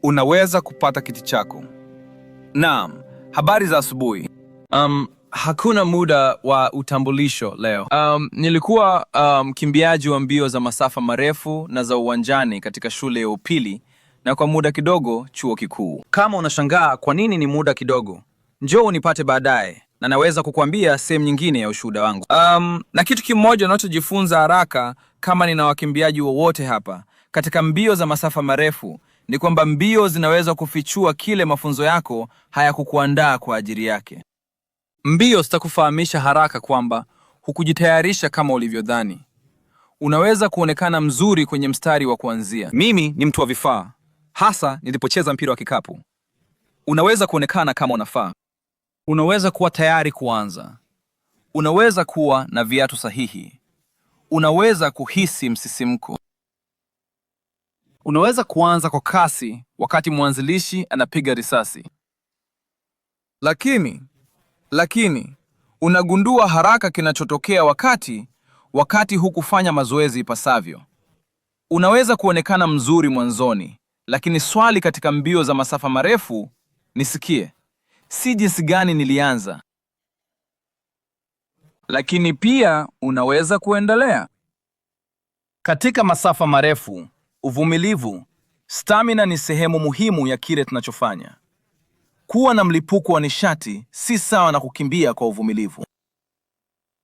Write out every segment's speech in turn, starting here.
Unaweza kupata kiti chako. Naam, habari za asubuhi. Hakuna muda wa utambulisho leo. Nilikuwa mkimbiaji wa mbio za masafa marefu na za uwanjani katika shule ya upili na kwa muda kidogo chuo kikuu. Kama unashangaa kwa nini ni muda kidogo, njoo unipate baadaye na naweza kukuambia sehemu nyingine ya ushuhuda wangu. Na kitu kimoja unachojifunza haraka kama nina wakimbiaji wowote hapa katika mbio za masafa marefu ni kwamba mbio zinaweza kufichua kile mafunzo yako hayakukuandaa kwa ajili yake. Mbio zitakufahamisha haraka kwamba hukujitayarisha kama ulivyodhani. Unaweza kuonekana mzuri kwenye mstari wa kuanzia. Mimi ni mtu wa vifaa, hasa nilipocheza mpira wa kikapu. Unaweza kuonekana kama unafaa. Unaweza kuwa tayari kuanza. Unaweza kuwa na viatu sahihi. Unaweza kuhisi msisimko. Unaweza kuanza kwa kasi wakati mwanzilishi anapiga risasi. Lakini unagundua haraka kinachotokea wakati hukufanya mazoezi ipasavyo. Unaweza kuonekana mzuri mwanzoni, lakini swali katika mbio za masafa marefu, nisikie, si jinsi gani nilianza. Lakini pia unaweza kuendelea. Katika masafa marefu, uvumilivu, stamina ni sehemu muhimu ya kile tunachofanya. Kuwa na mlipuko wa nishati si sawa na kukimbia kwa uvumilivu.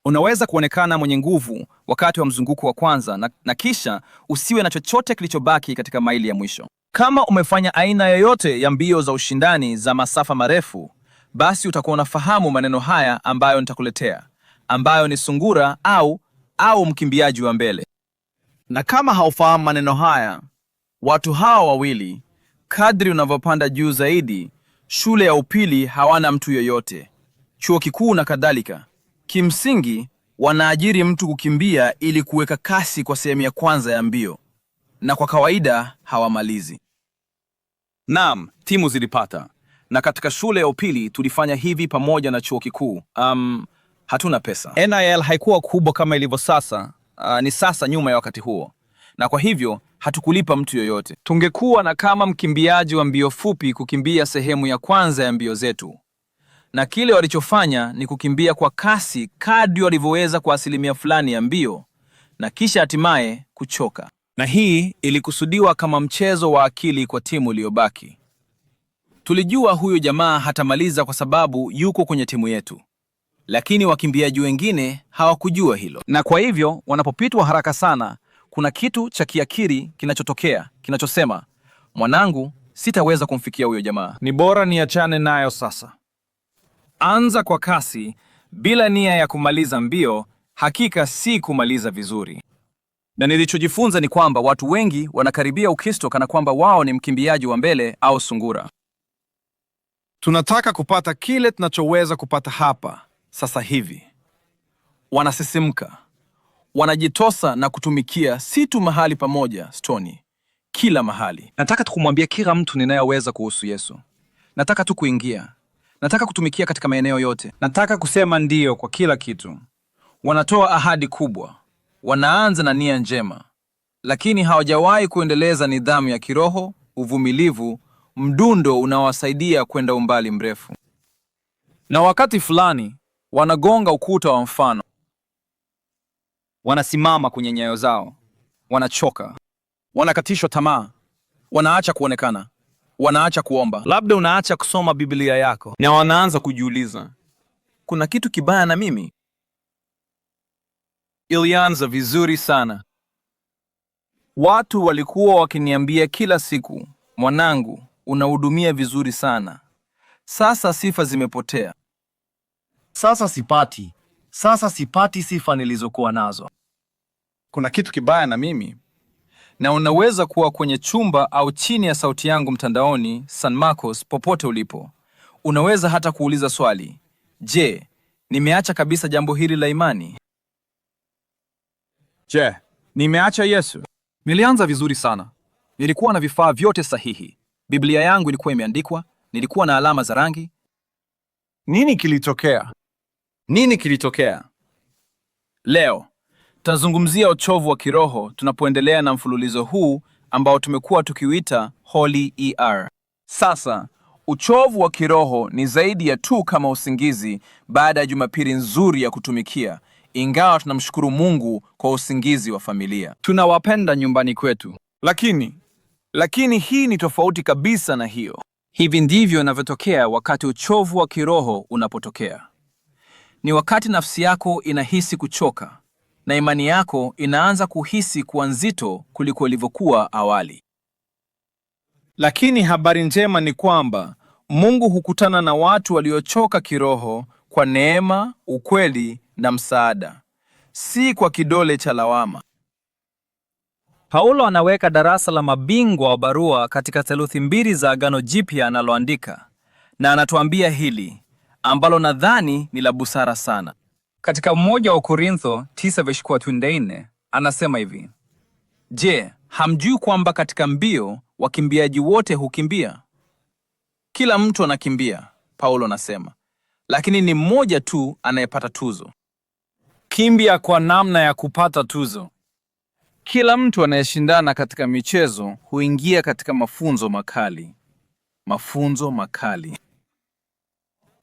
Unaweza kuonekana mwenye nguvu wakati wa mzunguko wa kwanza na kisha usiwe na chochote kilichobaki katika maili ya mwisho. Kama umefanya aina yoyote ya mbio za ushindani za masafa marefu, basi utakuwa unafahamu maneno haya ambayo nitakuletea, ambayo ni sungura au mkimbiaji wa mbele. Na kama haufahamu maneno haya, watu hawa wawili, kadri unavyopanda juu zaidi, shule ya upili hawana mtu yoyote, chuo kikuu na kadhalika, kimsingi wanaajiri mtu kukimbia ili kuweka kasi kwa sehemu ya kwanza ya mbio, na kwa kawaida hawamalizi. Naam, timu zilipata, na katika shule ya upili tulifanya hivi pamoja na chuo kikuu. Hatuna pesa. NIL haikuwa kubwa kama ilivyo sasa. Ni sasa nyuma ya wakati huo, na kwa hivyo hatukulipa mtu yoyote. Tungekuwa na kama mkimbiaji wa mbio fupi kukimbia sehemu ya kwanza ya mbio zetu, na kile walichofanya ni kukimbia kwa kasi kadri walivyoweza kwa asilimia fulani ya mbio, na kisha hatimaye kuchoka. Na hii ilikusudiwa kama mchezo wa akili kwa timu iliyobaki. Tulijua huyo jamaa hatamaliza kwa sababu yuko kwenye timu yetu, lakini wakimbiaji wengine hawakujua hilo. Na kwa hivyo wanapopitwa haraka sana, kuna kitu cha kiakili kinachotokea, kinachosema, mwanangu, sitaweza kumfikia huyo jamaa. Ni bora niachane nayo sasa. Anza kwa kasi bila nia ya kumaliza mbio, hakika si kumaliza vizuri. Na nilichojifunza ni kwamba watu wengi wanakaribia Ukristo kana kwamba wao ni mkimbiaji wa mbele au sungura. Tunataka kupata kile tunachoweza kupata hapa sasa hivi. Wanasisimka, wanajitosa na kutumikia si tu mahali pamoja, Stoni, kila mahali. Nataka tu kumwambia kila mtu ninayeweza kuhusu Yesu. Nataka tu kuingia. Nataka kutumikia katika maeneo yote. Nataka kusema ndiyo kwa kila kitu. Wanatoa ahadi kubwa. Wanaanza na nia njema, lakini hawajawahi kuendeleza nidhamu ya kiroho, uvumilivu, mdundo unaowasaidia kwenda umbali mrefu. Na wakati fulani wanagonga ukuta wa mfano. Wanasimama kwenye nyayo zao. Wanachoka. Wanakatishwa tamaa. Wanaacha kuonekana. Wanaacha kuomba. Labda unaacha kusoma Biblia yako. Na wanaanza kujiuliza, kuna kitu kibaya na mimi? Ilianza vizuri sana. Watu walikuwa wakiniambia kila siku, mwanangu, unahudumia vizuri sana. Sasa sifa zimepotea. Sasa sipati sifa nilizokuwa nazo. Kuna kitu kibaya na mimi. Na unaweza kuwa kwenye chumba au chini ya sauti yangu mtandaoni, San Marcos, popote ulipo. Unaweza hata kuuliza swali, je, nimeacha kabisa jambo hili la imani? Je, nimeacha Yesu? Nilianza vizuri sana. Nilikuwa na vifaa vyote sahihi. Biblia yangu ilikuwa imeandikwa, nilikuwa na alama za rangi. Nini kilitokea? Leo tutazungumzia uchovu wa kiroho tunapoendelea na mfululizo huu ambao tumekuwa tukiuita Holy ER. Sasa, uchovu wa kiroho ni zaidi ya tu kama usingizi baada ya Jumapili nzuri ya kutumikia, ingawa tunamshukuru Mungu kwa usingizi wa familia. Tunawapenda nyumbani kwetu. Lakini hii ni tofauti kabisa na hiyo. Hivi ndivyo inavyotokea wakati uchovu wa kiroho unapotokea. Ni wakati nafsi yako inahisi kuchoka na imani yako inaanza kuhisi kuwa nzito kuliko ilivyokuwa awali. Lakini habari njema ni kwamba Mungu hukutana na watu waliochoka kiroho kwa neema, ukweli na msaada, si kwa kidole cha lawama. Paulo anaweka darasa la mabingwa wa barua katika theluthi 2 za Agano Jipya analoandika, na anatuambia hili ambalo nadhani ni la busara sana. Katika 1 wa Korintho 9:4 anasema hivi: Je, hamjui kwamba katika mbio wakimbiaji wote hukimbia? Kila mtu anakimbia, Paulo anasema, lakini ni mmoja tu anayepata tuzo. Kimbia kwa namna ya kupata tuzo. Kila mtu anayeshindana katika michezo huingia katika mafunzo makali. Mafunzo makali.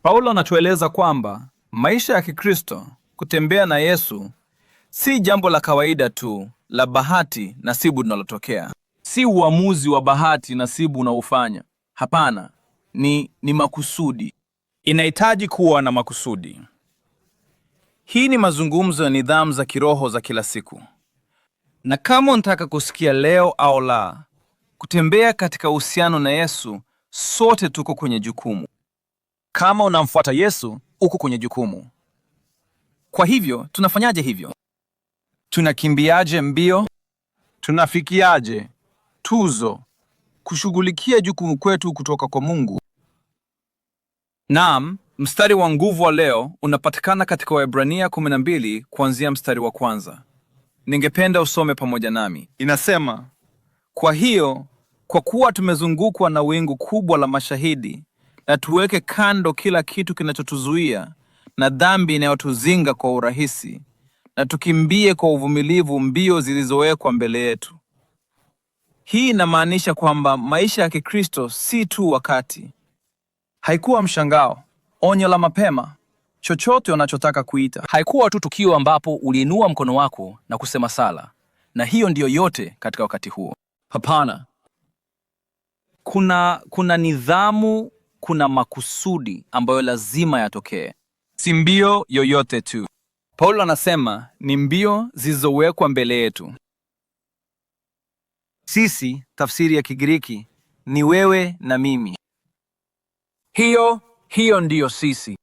Paulo anatueleza kwamba maisha ya Kikristo, kutembea na Yesu, si jambo la kawaida tu, la bahati nasibu linalotokea. Si uamuzi wa bahati nasibu unaofanya. Hapana, ni makusudi. Inahitaji kuwa na makusudi. Hii ni mazungumzo ya nidhamu za kiroho za kila siku. Na kama unataka kusikia leo au la, kutembea katika uhusiano na Yesu, sote tuko kwenye jukumu. Kama unamfuata Yesu, uko kwenye jukumu. Kwa hivyo, tunafanyaje hivyo? Tunakimbiaje mbio? Tunafikiaje tuzo? Kushughulikia jukumu kwetu kutoka kwa Mungu. Naam, mstari wa nguvu wa leo unapatikana katika Waebrania 12 kuanzia mstari wa 1. Ningependa usome pamoja nami. Inasema, kwa hiyo, kwa kuwa tumezungukwa na wingu kubwa la mashahidi, na tuweke kando kila kitu kinachotuzuia na dhambi inayotuzinga kwa urahisi, na tukimbie kwa uvumilivu mbio zilizowekwa mbele yetu. Hii inamaanisha kwamba maisha ya Kikristo si tu wakati. Haikuwa mshangao, onyo la mapema, chochote unachotaka kuita. Haikuwa tu tukio ambapo uliinua mkono wako na kusema sala, na hiyo ndiyo yote katika wakati huo. Hapana. Kuna nidhamu, kuna makusudi ambayo lazima yatokee. Si mbio yoyote tu. Paulo anasema ni mbio zilizowekwa mbele yetu. Sisi, tafsiri ya Kigiriki, ni wewe na mimi. Hiyo ndiyo sisi.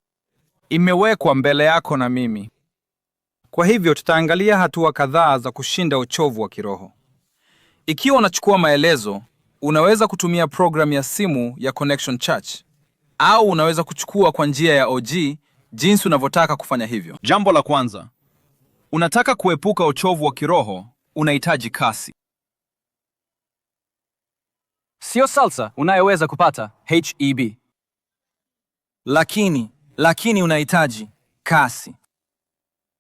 Imewekwa mbele yako na mimi. Kwa hivyo tutaangalia hatua kadhaa za kushinda uchovu wa kiroho. Ikiwa unachukua maelezo, unaweza kutumia programu ya simu ya Connection Church, au unaweza kuchukua kwa njia ya OG jinsi unavyotaka kufanya hivyo. Jambo la kwanza, unataka kuepuka uchovu wa kiroho, unahitaji kasi. Sio salsa unayoweza kupata HEB. Lakini unahitaji kasi.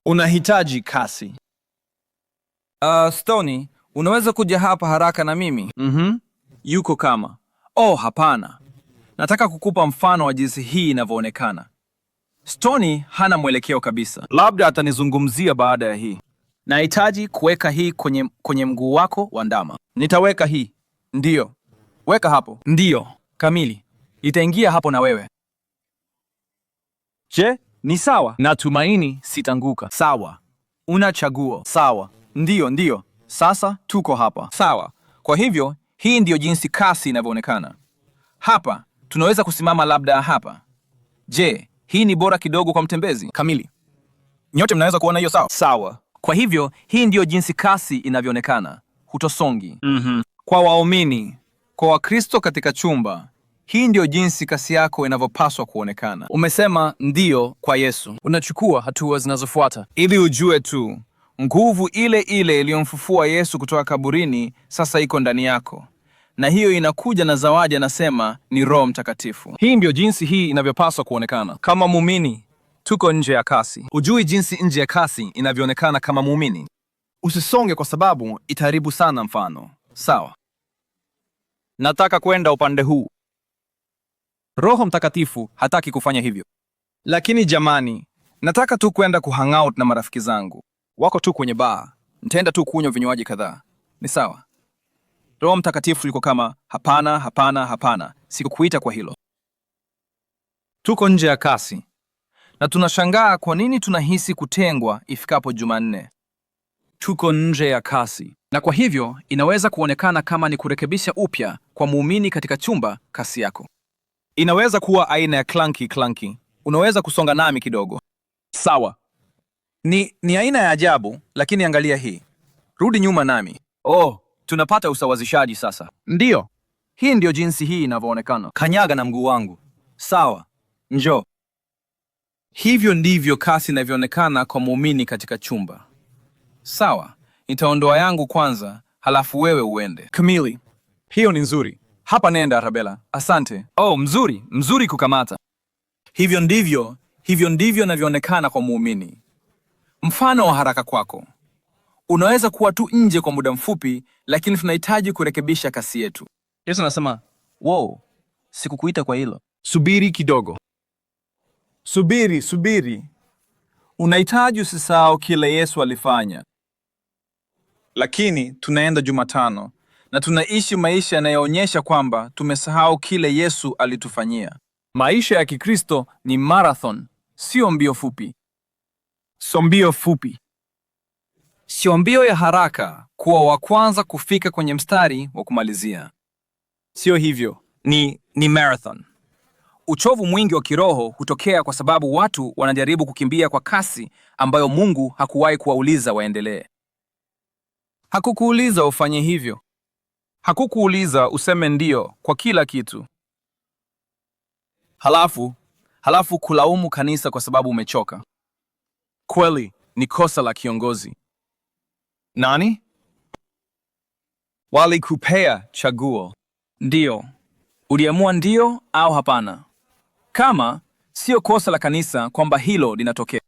Unahitaji kasi. Stoney, unaweza kuja hapa haraka na mimi? Yuko kama. Hapana. Nataka kukupa mfano wa jinsi hii inavyoonekana. Stoney hana mwelekeo kabisa. Labda atanizungumzia baada ya hii. Nahitaji kuweka hii kwenye mguu wako wa ndama. Nitaweka hii. Ndiyo. Weka hapo. Ndiyo, kamili. Itaingia hapo na wewe. Je, ni sawa? Natumaini sitanguka. Sawa. Una chaguo. Sawa. Ndiyo. Sasa tuko hapa. Sawa. Kwa hivyo, hii ndiyo jinsi kasi inavyoonekana. Hapa, tunaweza kusimama labda hapa. Je, hii ni bora kidogo kwa mtembezi? Kamili. Nyote mnaweza kuona hiyo sawa? Sawa. Kwa hivyo, hii ndiyo jinsi kasi inavyoonekana. Hutosongi. Kwa waumini, kwa Wakristo katika chumba, hii ndiyo jinsi kasi yako inavyopaswa kuonekana. Umesema ndiyo kwa Yesu. Unachukua hatua zinazofuata. Ili ujue tu, nguvu ile iliyomfufua Yesu kutoka kaburini sasa iko ndani yako. Na hiyo inakuja na zawadi, anasema ni Roho Mtakatifu. Hii ndiyo jinsi hii inavyopaswa kuonekana. Kama muumini, tuko nje ya kasi. Ujui jinsi nje ya kasi inavyoonekana kama muumini? Usisonge kwa sababu itaharibu sana mfano. Sawa. Nataka kwenda upande huu. Roho Mtakatifu hataki kufanya hivyo. Lakini jamani, nataka tu kwenda kuhangout na marafiki zangu. Wako tu kwenye baa. Nitaenda tu kunywa vinywaji kadhaa. Ni sawa. Roho Mtakatifu yuko kama hapana, hapana, hapana. Sikukuita kwa hilo. Tuko nje ya kasi na tunashangaa kwa nini tunahisi kutengwa ifikapo Jumanne. Tuko nje ya kasi, na kwa hivyo inaweza kuonekana kama ni kurekebisha upya kwa muumini katika chumba kasi yako. Inaweza kuwa aina ya clunky. Unaweza kusonga nami kidogo? Sawa. Ni aina ya ajabu, lakini angalia hii. Rudi nyuma nami. Oh, tunapata usawazishaji sasa. Ndiyo. Hii ndio jinsi hii inavyoonekana. Kanyaga na mguu wangu. Sawa. Njoo. Hivyo ndivyo kasi inavyoonekana kwa muumini katika chumba. Sawa. Nitaondoa yangu kwanza, halafu wewe uende. Kamili. Hiyo ni nzuri. Hapa nenda Arabella. Asante. Oh, mzuri kukamata. Hivyo ndivyo inavyoonekana kwa muumini. Mfano wa haraka kwako. Unaweza kuwa tu nje kwa muda mfupi, lakini tunahitaji kurekebisha kasi yetu. Yesu anasema, "Wow, sikukuita kwa hilo." Subiri kidogo. Subiri. Unahitaji usisahau kile Yesu alifanya. Lakini tunaenda Jumatano na tunaishi maisha yanayoonyesha kwamba tumesahau kile Yesu alitufanyia. Maisha ya Kikristo ni marathon, sio mbio fupi. Sio mbio ya haraka kuwa wa kwanza kufika kwenye mstari wa kumalizia. Sio hivyo. Ni marathon. Uchovu mwingi wa kiroho hutokea kwa sababu watu wanajaribu kukimbia kwa kasi ambayo Mungu hakuwahi kuwauliza waendelee. Hakukuuliza ufanye hivyo. Hakukuuliza useme ndio kwa kila kitu. Halafu kulaumu kanisa kwa sababu umechoka. Kweli ni kosa la kiongozi. Nani? Walikupea chaguo. Ndio. Uliamua ndio au hapana. Kama sio kosa la kanisa kwamba hilo linatokea.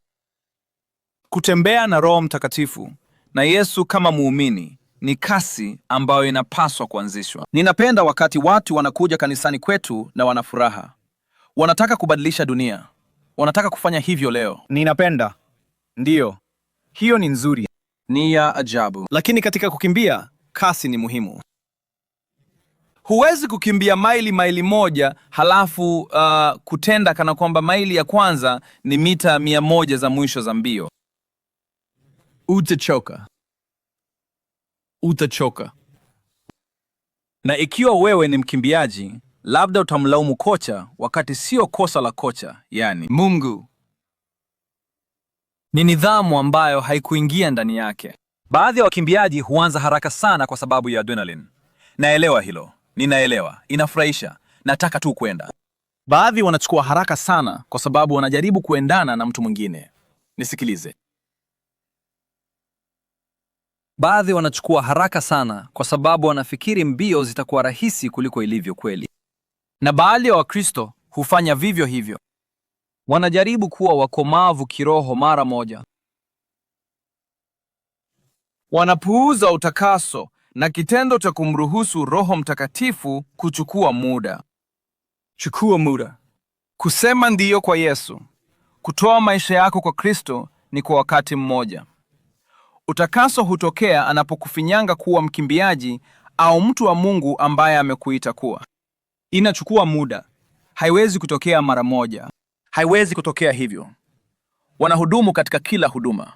Kutembea na Roho Mtakatifu na Yesu kama muumini ni kasi ambayo inapaswa kuanzishwa. Ninapenda wakati watu wanakuja kanisani kwetu na wana furaha. Wanataka kubadilisha dunia. Wanataka kufanya hivyo leo. Ninapenda. Ndiyo. Hiyo ni nzuri. Ni ya ajabu. Lakini katika kukimbia, kasi ni muhimu. Huwezi kukimbia maili moja halafu kutenda kana kwamba maili ya kwanza ni mita 100 za mwisho za mbio. Utachoka. Na ikiwa wewe ni mkimbiaji, labda utamlaumu kocha wakati sio kosa la kocha, yani Mungu. Ni nidhamu ambayo haikuingia ndani yake. Baadhi ya wakimbiaji huanza haraka sana kwa sababu ya adrenaline. Naelewa hilo. Ninaelewa. Inafurahisha. Nataka tu kwenda. Baadhi wanachukua haraka sana kwa sababu wanajaribu kuendana na mtu mwingine. Nisikilize. Baadhi wanachukua haraka sana kwa sababu wanafikiri mbio zitakuwa rahisi kuliko ilivyo kweli. Na baadhi ya Wakristo hufanya vivyo hivyo. Wanajaribu kuwa wakomavu kiroho mara moja. Wanapuuza utakaso na kitendo cha kumruhusu Roho Mtakatifu kuchukua muda. Kusema ndiyo kwa Yesu, kutoa maisha yako kwa Kristo ni kwa wakati mmoja. Utakaso hutokea anapokufinyanga kuwa mkimbiaji au mtu wa Mungu ambaye amekuita kuwa. Inachukua muda. Haiwezi kutokea mara moja. Haiwezi kutokea hivyo. Wanahudumu katika kila huduma.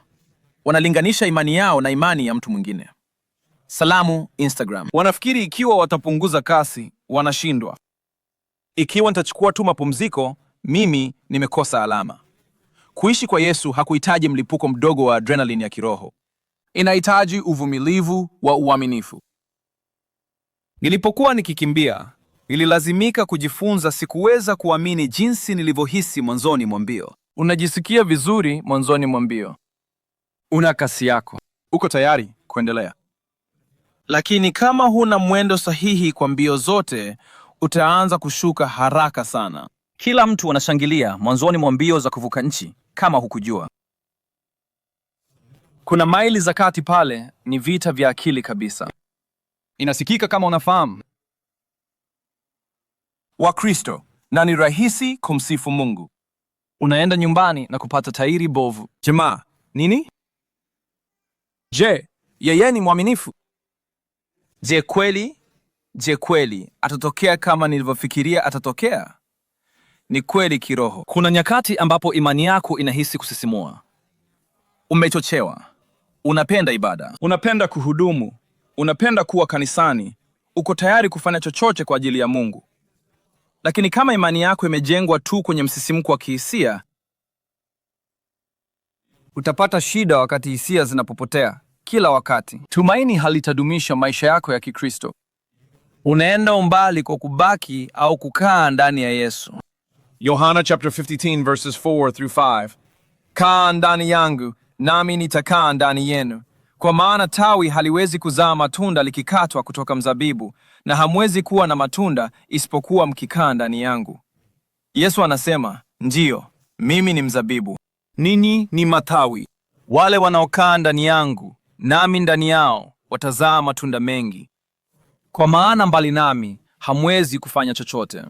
Wanalinganisha imani yao na imani ya mtu mwingine. Salamu Instagram. Wanafikiri ikiwa watapunguza kasi, wanashindwa. Ikiwa nitachukua tu mapumziko, mimi nimekosa alama. Kuishi kwa Yesu hakuhitaji mlipuko mdogo wa adrenaline ya kiroho. Inahitaji uvumilivu wa uaminifu. Nilipokuwa nikikimbia, nililazimika kujifunza sikuweza kuamini jinsi nilivyohisi mwanzoni mwa mbio. Unajisikia vizuri mwanzoni mwa mbio. Una kasi yako. Uko tayari kuendelea. Lakini kama huna mwendo sahihi kwa mbio zote, utaanza kushuka haraka sana. Kila mtu anashangilia mwanzoni mwa mbio za kuvuka nchi kama hukujua. Kuna maili za kati pale, ni vita vya akili kabisa. Inasikika kama unafahamu. wa Kristo na ni rahisi kumsifu Mungu. Unaenda nyumbani na kupata tairi bovu. Jamaa, nini? Je, yeye ni mwaminifu? Je, kweli atatokea kama nilivyofikiria atatokea? Ni kweli kiroho. Kuna nyakati ambapo imani yako inahisi kusisimua. Umechochewa. Unapenda ibada. Unapenda kuhudumu. Unapenda kuwa kanisani. Uko tayari kufanya chochote kwa ajili ya Mungu. Lakini kama imani yako imejengwa tu kwenye msisimko wa kihisia, Utapata shida wakati hisia zinapopotea kila wakati. Tumaini halitadumisha maisha yako ya Kikristo. Unaenda umbali kwa kubaki au kukaa ndani ya Yesu. Yohana chapter 15 verses 4 through 5. Kaa ndani yangu, nami nitakaa ndani yenu. Kwa maana tawi haliwezi kuzaa matunda likikatwa kutoka mzabibu, na hamwezi kuwa na matunda isipokuwa mkikaa ndani yangu. Yesu anasema, ndiyo, mimi ni mzabibu, ninyi ni matawi. Wale wanaokaa ndani yangu, nami ndani yao, watazaa matunda mengi. Kwa maana mbali nami, hamwezi kufanya chochote.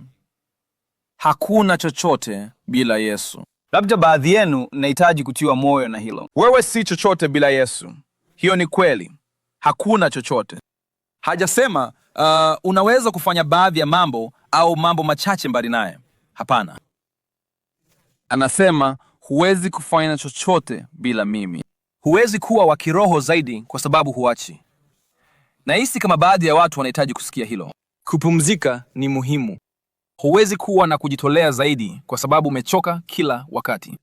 hakuna chochote bila Yesu. Labda baadhi yenu mnahitaji kutiwa moyo na hilo. Wewe si chochote bila Yesu. Hiyo ni kweli. Hakuna chochote. Hajasema unaweza kufanya baadhi ya mambo au mambo machache mbali naye. Hapana. Anasema huwezi kufanya chochote bila mimi. Huwezi kuwa wa kiroho zaidi kwa sababu huachi. Nahisi kama baadhi ya watu wanahitaji kusikia hilo. Kupumzika ni muhimu. Huwezi kuwa na kujitolea zaidi kwa sababu umechoka kila wakati.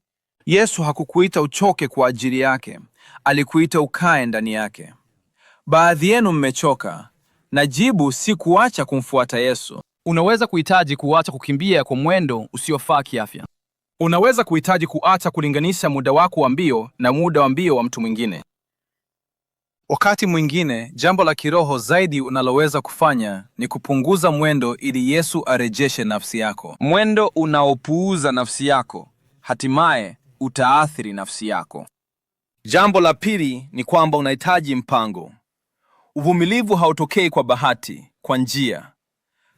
Yesu hakukuita uchoke kwa ajili yake. Alikuita ukae ndani yake. Baadhi yenu mmechoka, na jibu si kuacha kumfuata Yesu. Unaweza kuhitaji kuacha kukimbia kwa mwendo usiofaa kiafya. Unaweza kuhitaji kuacha kulinganisha muda wako wa mbio na muda wa mbio wa mtu mwingine. Wakati mwingine, jambo la kiroho zaidi unaloweza kufanya ni kupunguza mwendo ili Yesu arejeshe nafsi yako. Mwendo unaopuuza nafsi yako, hatimaye utaathiri nafsi yako. Jambo la pili ni kwamba unahitaji mpango. Uvumilivu hautokei kwa bahati, kwa njia.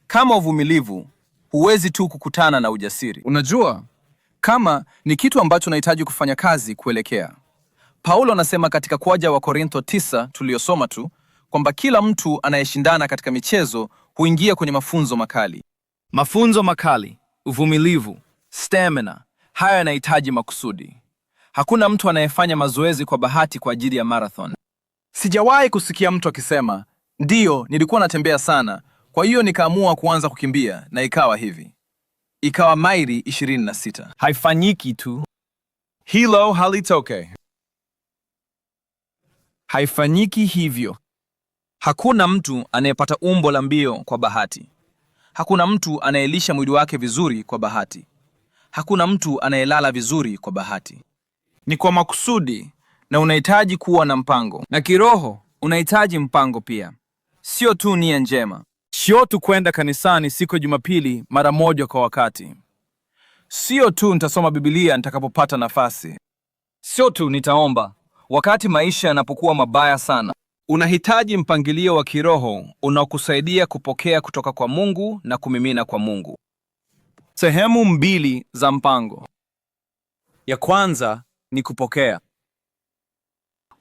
Kama uvumilivu, huwezi tu kukutana na ujasiri. Unajua, kama ni kitu ambacho unahitaji kufanya kazi kuelekea. Paulo anasema katika kwaja wa Korintho 9 tuliyosoma tu, kwamba kila mtu anayeshindana katika michezo huingia kwenye mafunzo makali. Mafunzo makali, uvumilivu, stamina, haya yanahitaji makusudi. Hakuna mtu anayefanya mazoezi kwa bahati kwa ajili ya marathon. Sijawahi kusikia mtu akisema, ndiyo, nilikuwa natembea sana, kwa hiyo nikaamua kuanza kukimbia na ikawa hivi. Ikawa maili 26. Haifanyiki tu. Hilo halitoke. Haifanyiki hivyo. Hakuna mtu anayepata umbo la mbio kwa bahati. Hakuna mtu anayelisha mwili wake vizuri kwa bahati. Hakuna mtu anayelala vizuri kwa bahati. Ni kwa makusudi, na unahitaji kuwa na mpango. Na kiroho, unahitaji mpango pia. Sio tu nia njema. Sio tu kwenda kanisani siku ya Jumapili mara moja kwa wakati. Sio tu nitasoma Biblia nitakapopata nafasi. Sio tu nitaomba wakati maisha yanapokuwa mabaya sana. Unahitaji mpangilio wa kiroho unaokusaidia kupokea kutoka kwa Mungu na kumimina kwa Mungu. Sehemu mbili za mpango. Ya kwanza ni kupokea.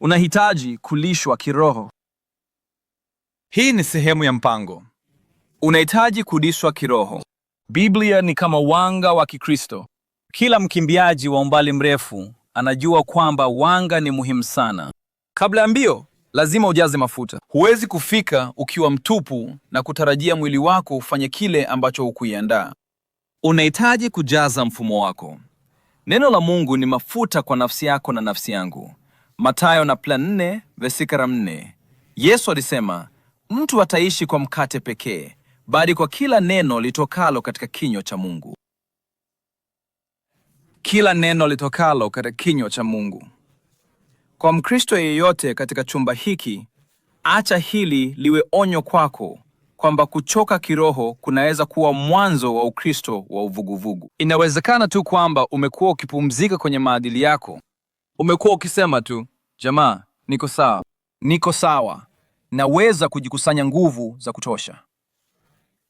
Unahitaji kulishwa kiroho. Hii ni sehemu ya mpango. Unahitaji kulishwa kiroho. Biblia ni kama wanga wa Kikristo. Kila mkimbiaji wa umbali mrefu anajua kwamba wanga ni muhimu sana. Kabla ya mbio, lazima ujaze mafuta. Huwezi kufika ukiwa mtupu na kutarajia mwili wako ufanye kile ambacho hukuiandaa. Unahitaji kujaza mfumo wako. Neno la Mungu ni mafuta kwa nafsi yako na nafsi yangu. Mathayo na plan 4, vesikara 4. Yesu alisema, mtu ataishi kwa mkate pekee, bali kwa kila neno litokalo katika kinywa cha Mungu. Kila neno litokalo katika kinywa cha Mungu. Kwa Mkristo yeyote katika chumba hiki, acha hili liwe onyo kwako kwamba kuchoka kiroho kunaweza kuwa mwanzo wa Ukristo wa uvuguvugu. Inawezekana tu kwamba umekuwa ukipumzika kwenye maadili yako. Umekuwa ukisema tu, jamaa, niko sawa, naweza kujikusanya nguvu za kutosha.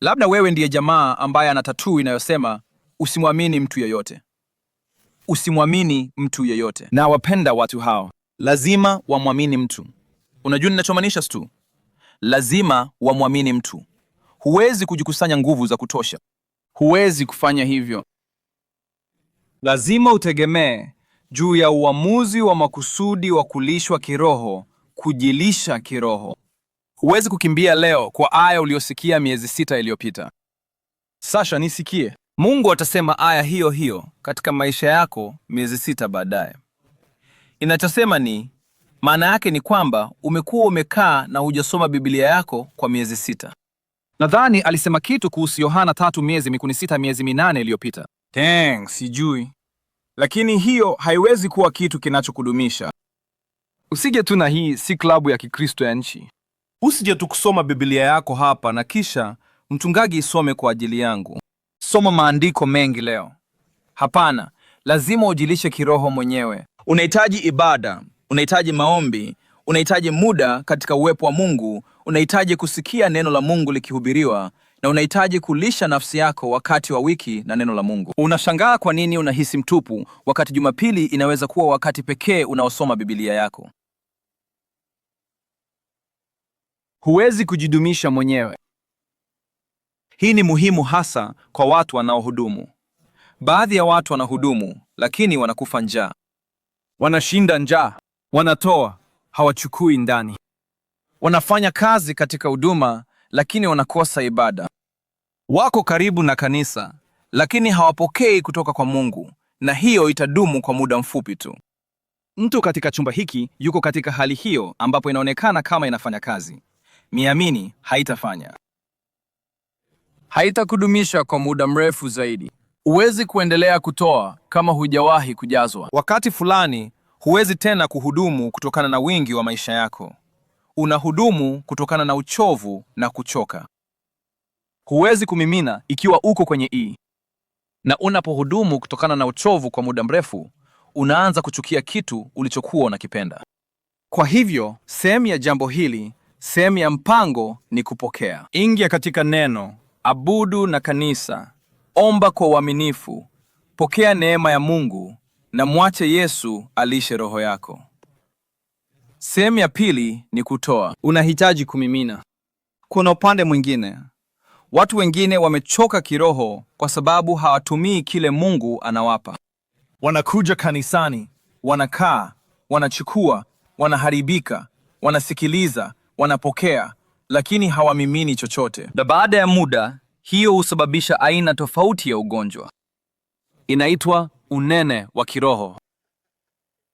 Labda wewe ndiye jamaa ambaye ana tattoo inayosema usimwamini mtu yeyote. Usimwamini mtu yeyote. Na wapenda watu hao. Lazima wamwamini mtu. Unajua ninachomaanisha Stu? Lazima wamwamini mtu. Huwezi kujikusanya nguvu za kutosha. Huwezi kufanya hivyo. Lazima utegemee juu ya uamuzi wa makusudi wa kulishwa kiroho, kujilisha kiroho. Huwezi kukimbia leo kwa aya uliosikia miezi 6 iliyopita. Sasha, nisikie. Mungu atasema aya hiyo hiyo katika maisha yako miezi 6 baadaye. Inachosema ni, maana yake ni kwamba umekuwa umekaa na hujasoma Biblia yako kwa miezi 6. Nadhani alisema kitu kuhusu Yohana 3 miezi mikuni 6 miezi 8 iliyopita. Sijui. Lakini hiyo haiwezi kuwa kitu kinachokudumisha. Usije tu na hii si klabu ya Kikristo ya nchi. Usije tu kusoma Biblia yako hapa na kisha mchungaji isome kwa ajili yangu. Soma maandiko mengi leo. Hapana, lazima ujilishe kiroho mwenyewe. Unahitaji ibada, unahitaji maombi, unahitaji muda katika uwepo wa Mungu, unahitaji kusikia neno la Mungu likihubiriwa, na unahitaji kulisha nafsi yako wakati wa wiki na neno la Mungu. Unashangaa kwa nini unahisi mtupu wakati Jumapili inaweza kuwa wakati pekee unaosoma Biblia yako. Huwezi kujidumisha mwenyewe. Hii ni muhimu hasa kwa watu wanaohudumu. Baadhi ya watu wanahudumu, lakini wanakufa njaa. Wanashinda njaa, wanatoa, hawachukui ndani. Wanafanya kazi katika huduma, lakini wanakosa ibada. Wako karibu na kanisa, lakini hawapokei kutoka kwa Mungu, na hiyo itadumu kwa muda mfupi tu. Mtu katika chumba hiki yuko katika hali hiyo ambapo inaonekana kama inafanya kazi. Miamini haitafanya. Haitakudumisha kwa muda mrefu zaidi. Huwezi kuendelea kutoa kama hujawahi kujazwa. Wakati fulani, huwezi tena kuhudumu kutokana na wingi wa maisha yako. Unahudumu kutokana na uchovu na kuchoka. Huwezi kumimina ikiwa uko kwenye na unapohudumu kutokana na uchovu kwa muda mrefu, unaanza kuchukia kitu ulichokuwa unakipenda. Kwa hivyo, sehemu ya jambo hili, sehemu ya mpango ni kupokea. Ingia katika neno, abudu na kanisa, omba kwa uaminifu, pokea neema ya Mungu na mwache Yesu alishe roho yako. Sehemu ya pili ni kutoa. Unahitaji kumimina. Kuna upande mwingine. Watu wengine wamechoka kiroho kwa sababu hawatumii kile Mungu anawapa. Wanakuja kanisani, wanakaa, wanachukua, wanaharibika, wanasikiliza, wanapokea, lakini hawamimini chochote. Na baada ya muda, hiyo husababisha aina tofauti ya ugonjwa. Inaitwa unene wa kiroho.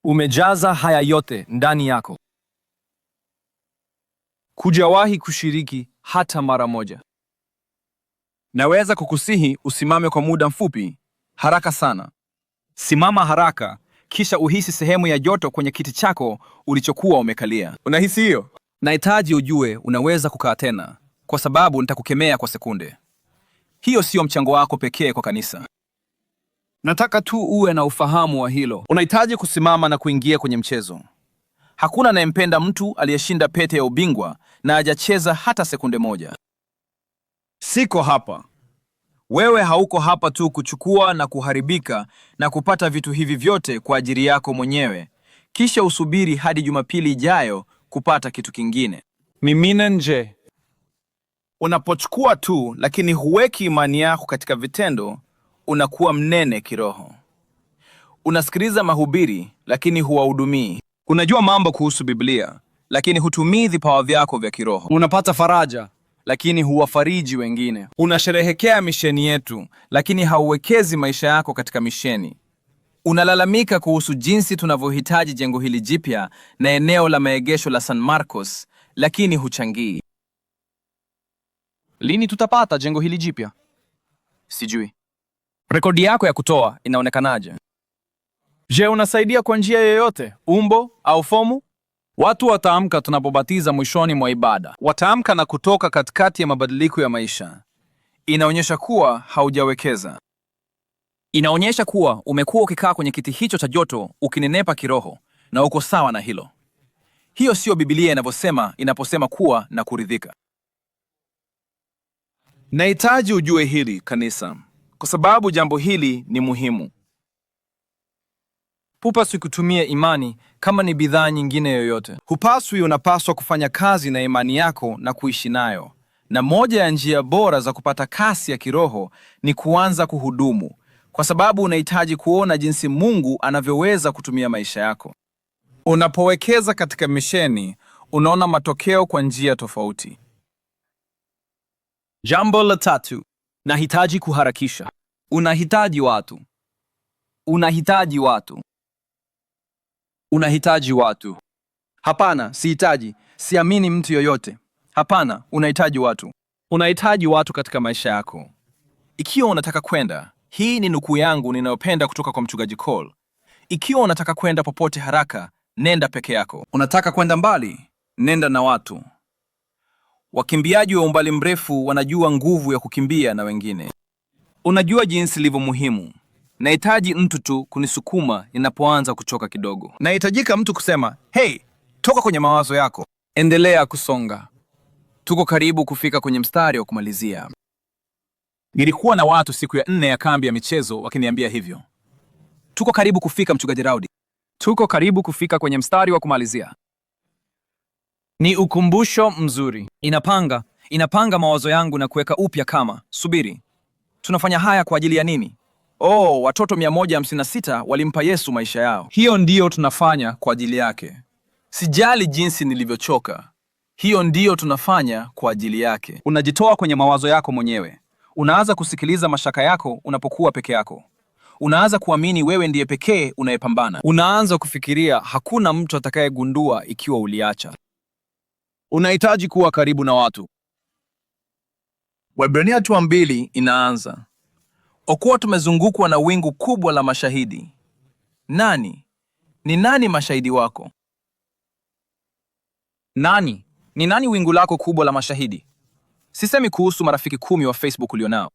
Umejaza haya yote ndani yako. Kujawahi kushiriki hata mara moja. Naweza kukusihi usimame kwa muda mfupi, haraka sana. Simama haraka, kisha uhisi sehemu ya joto kwenye kiti chako ulichokuwa umekalia. Unahisi hiyo? Nahitaji ujue unaweza kukaa tena, kwa sababu nitakukemea kwa sekunde. Hiyo sio mchango wako pekee kwa kanisa. Nataka tu uwe na ufahamu wa hilo. Unahitaji kusimama na kuingia kwenye mchezo. Hakuna anayempenda mtu aliyeshinda pete ya ubingwa na hajacheza hata sekunde moja. Siko hapa. Wewe hauko hapa tu kuchukua na kuharibika na kupata vitu hivi vyote kwa ajili yako mwenyewe, kisha usubiri hadi Jumapili ijayo kupata kitu kingine. Mimina nje. Unapochukua tu lakini huweki imani yako katika vitendo, unakuwa mnene kiroho. Unasikiliza mahubiri lakini huwahudumii. Unajua mambo kuhusu Biblia lakini hutumii vipawa vyako vya kiroho. Unapata faraja lakini huwafariji wengine. Unasherehekea misheni yetu lakini hauwekezi maisha yako katika misheni. Unalalamika kuhusu jinsi tunavyohitaji jengo hili jipya na eneo la maegesho la San Marcos, lakini huchangii. Lini tutapata jengo hili jipya? Sijui. Rekodi yako ya kutoa inaonekanaje? Je, unasaidia kwa njia yoyote, umbo au fomu? Watu wataamka tunapobatiza mwishoni mwa ibada. Wataamka na kutoka katikati ya mabadiliko ya maisha. Inaonyesha kuwa haujawekeza. Inaonyesha kuwa umekuwa ukikaa kwenye kiti hicho cha joto ukinenepa kiroho na uko sawa na hilo. Hiyo sio Biblia inaposema kuwa na kuridhika. Nahitaji ujue hili kanisa, kwa sababu jambo hili ni muhimu. Hupaswi kutumia imani kama ni bidhaa nyingine yoyote. Unapaswa kufanya kazi na imani yako na kuishi nayo. Na moja ya njia bora za kupata kasi ya kiroho ni kuanza kuhudumu, kwa sababu unahitaji kuona jinsi Mungu anavyoweza kutumia maisha yako. Unapowekeza katika misheni, unaona matokeo kwa njia tofauti. Jambo la 3, nahitaji kuharakisha. Unahitaji watu. Unahitaji watu. Unahitaji watu. Hapana, sihitaji. Siamini mtu yoyote. Hapana, unahitaji watu. Unahitaji watu katika maisha yako. Ikiwa unataka kwenda, hii ni nukuu yangu ninayopenda kutoka kwa mchungaji Cole. Ikiwa unataka kwenda popote haraka, nenda peke yako. Unataka kwenda mbali? Nenda na watu. Wakimbiaji wa umbali mrefu wanajua nguvu ya kukimbia na wengine. Unajua jinsi ilivyo muhimu. Nahitaji mtu tu kunisukuma ninapoanza kuchoka kidogo. Nahitajika mtu kusema, hey, toka kwenye mawazo yako. Endelea kusonga. Tuko karibu kufika kwenye mstari wa kumalizia. Nilikuwa na watu siku ya 4 ya kambi ya michezo wakiniambia hivyo. Tuko karibu kufika, mchungaji Raudi. Tuko karibu kufika kwenye mstari wa kumalizia. Ni ukumbusho mzuri. Inapanga mawazo yangu na kuweka upya kama, subiri. Tunafanya haya kwa ajili ya nini? Watoto 156 walimpa Yesu maisha yao. Hiyo ndiyo tunafanya kwa ajili yake. Sijali jinsi nilivyochoka. Hiyo ndiyo tunafanya kwa ajili yake. Unajitoa kwenye mawazo yako mwenyewe. Unaanza kusikiliza mashaka yako unapokuwa peke yako. Unaanza kuamini wewe ndiye pekee unayepambana. Unaanza kufikiria hakuna mtu atakayegundua ikiwa uliacha. Unahitaji kuwa karibu na watu. Waebrania 2 inaanza. Okuwa tumezungukwa na wingu kubwa la mashahidi. Ni nani mashahidi wako? Ni nani wingu lako kubwa la mashahidi? Sisemi kuhusu marafiki 10 wa Facebook ulionao.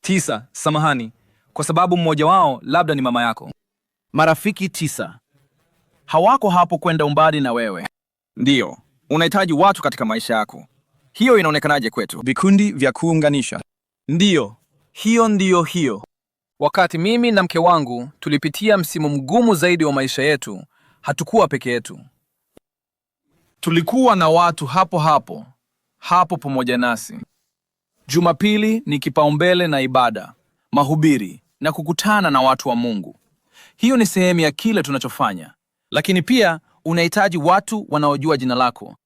9, samahani, kwa sababu mmoja wao labda ni mama yako. Marafiki 9 hawako hapo kwenda umbali na wewe. Ndiyo, unahitaji watu katika maisha yako. Hiyo inaonekanaje kwetu? Vikundi vya kuunganisha. Ndiyo, hiyo. Wakati mimi na mke wangu tulipitia msimu mgumu zaidi wa maisha yetu, hatukuwa peke yetu. Tulikuwa na watu hapo pamoja nasi. Jumapili ni kipaumbele na ibada, mahubiri na kukutana na watu wa Mungu. Hiyo ni sehemu ya kile tunachofanya. Lakini pia unahitaji watu wanaojua jina lako.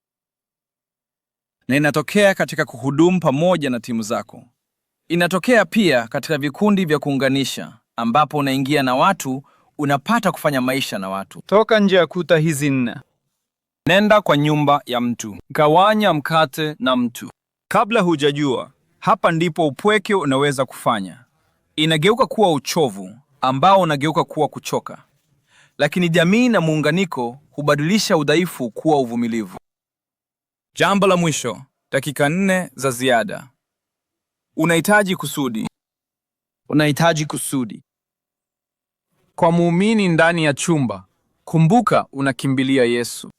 Na inatokea katika kuhudumu pamoja na timu zako. Inatokea pia katika vikundi vya kuunganisha, ambapo unaingia na watu, unapata kufanya maisha na watu. Toka nje ya kuta hizi 4. Nenda kwa nyumba ya mtu. Gawanya mkate na mtu. Kabla hujajua, hapa ndipo upweke unaweza kufanya. Inageuka kuwa uchovu, ambao unageuka kuwa kuchoka. Lakini jamii na muunganiko hubadilisha udhaifu kuwa uvumilivu. Jambo la mwisho, dakika 4 za ziada. Unahitaji kusudi. Kwa muumini ndani ya chumba, kumbuka unakimbilia Yesu.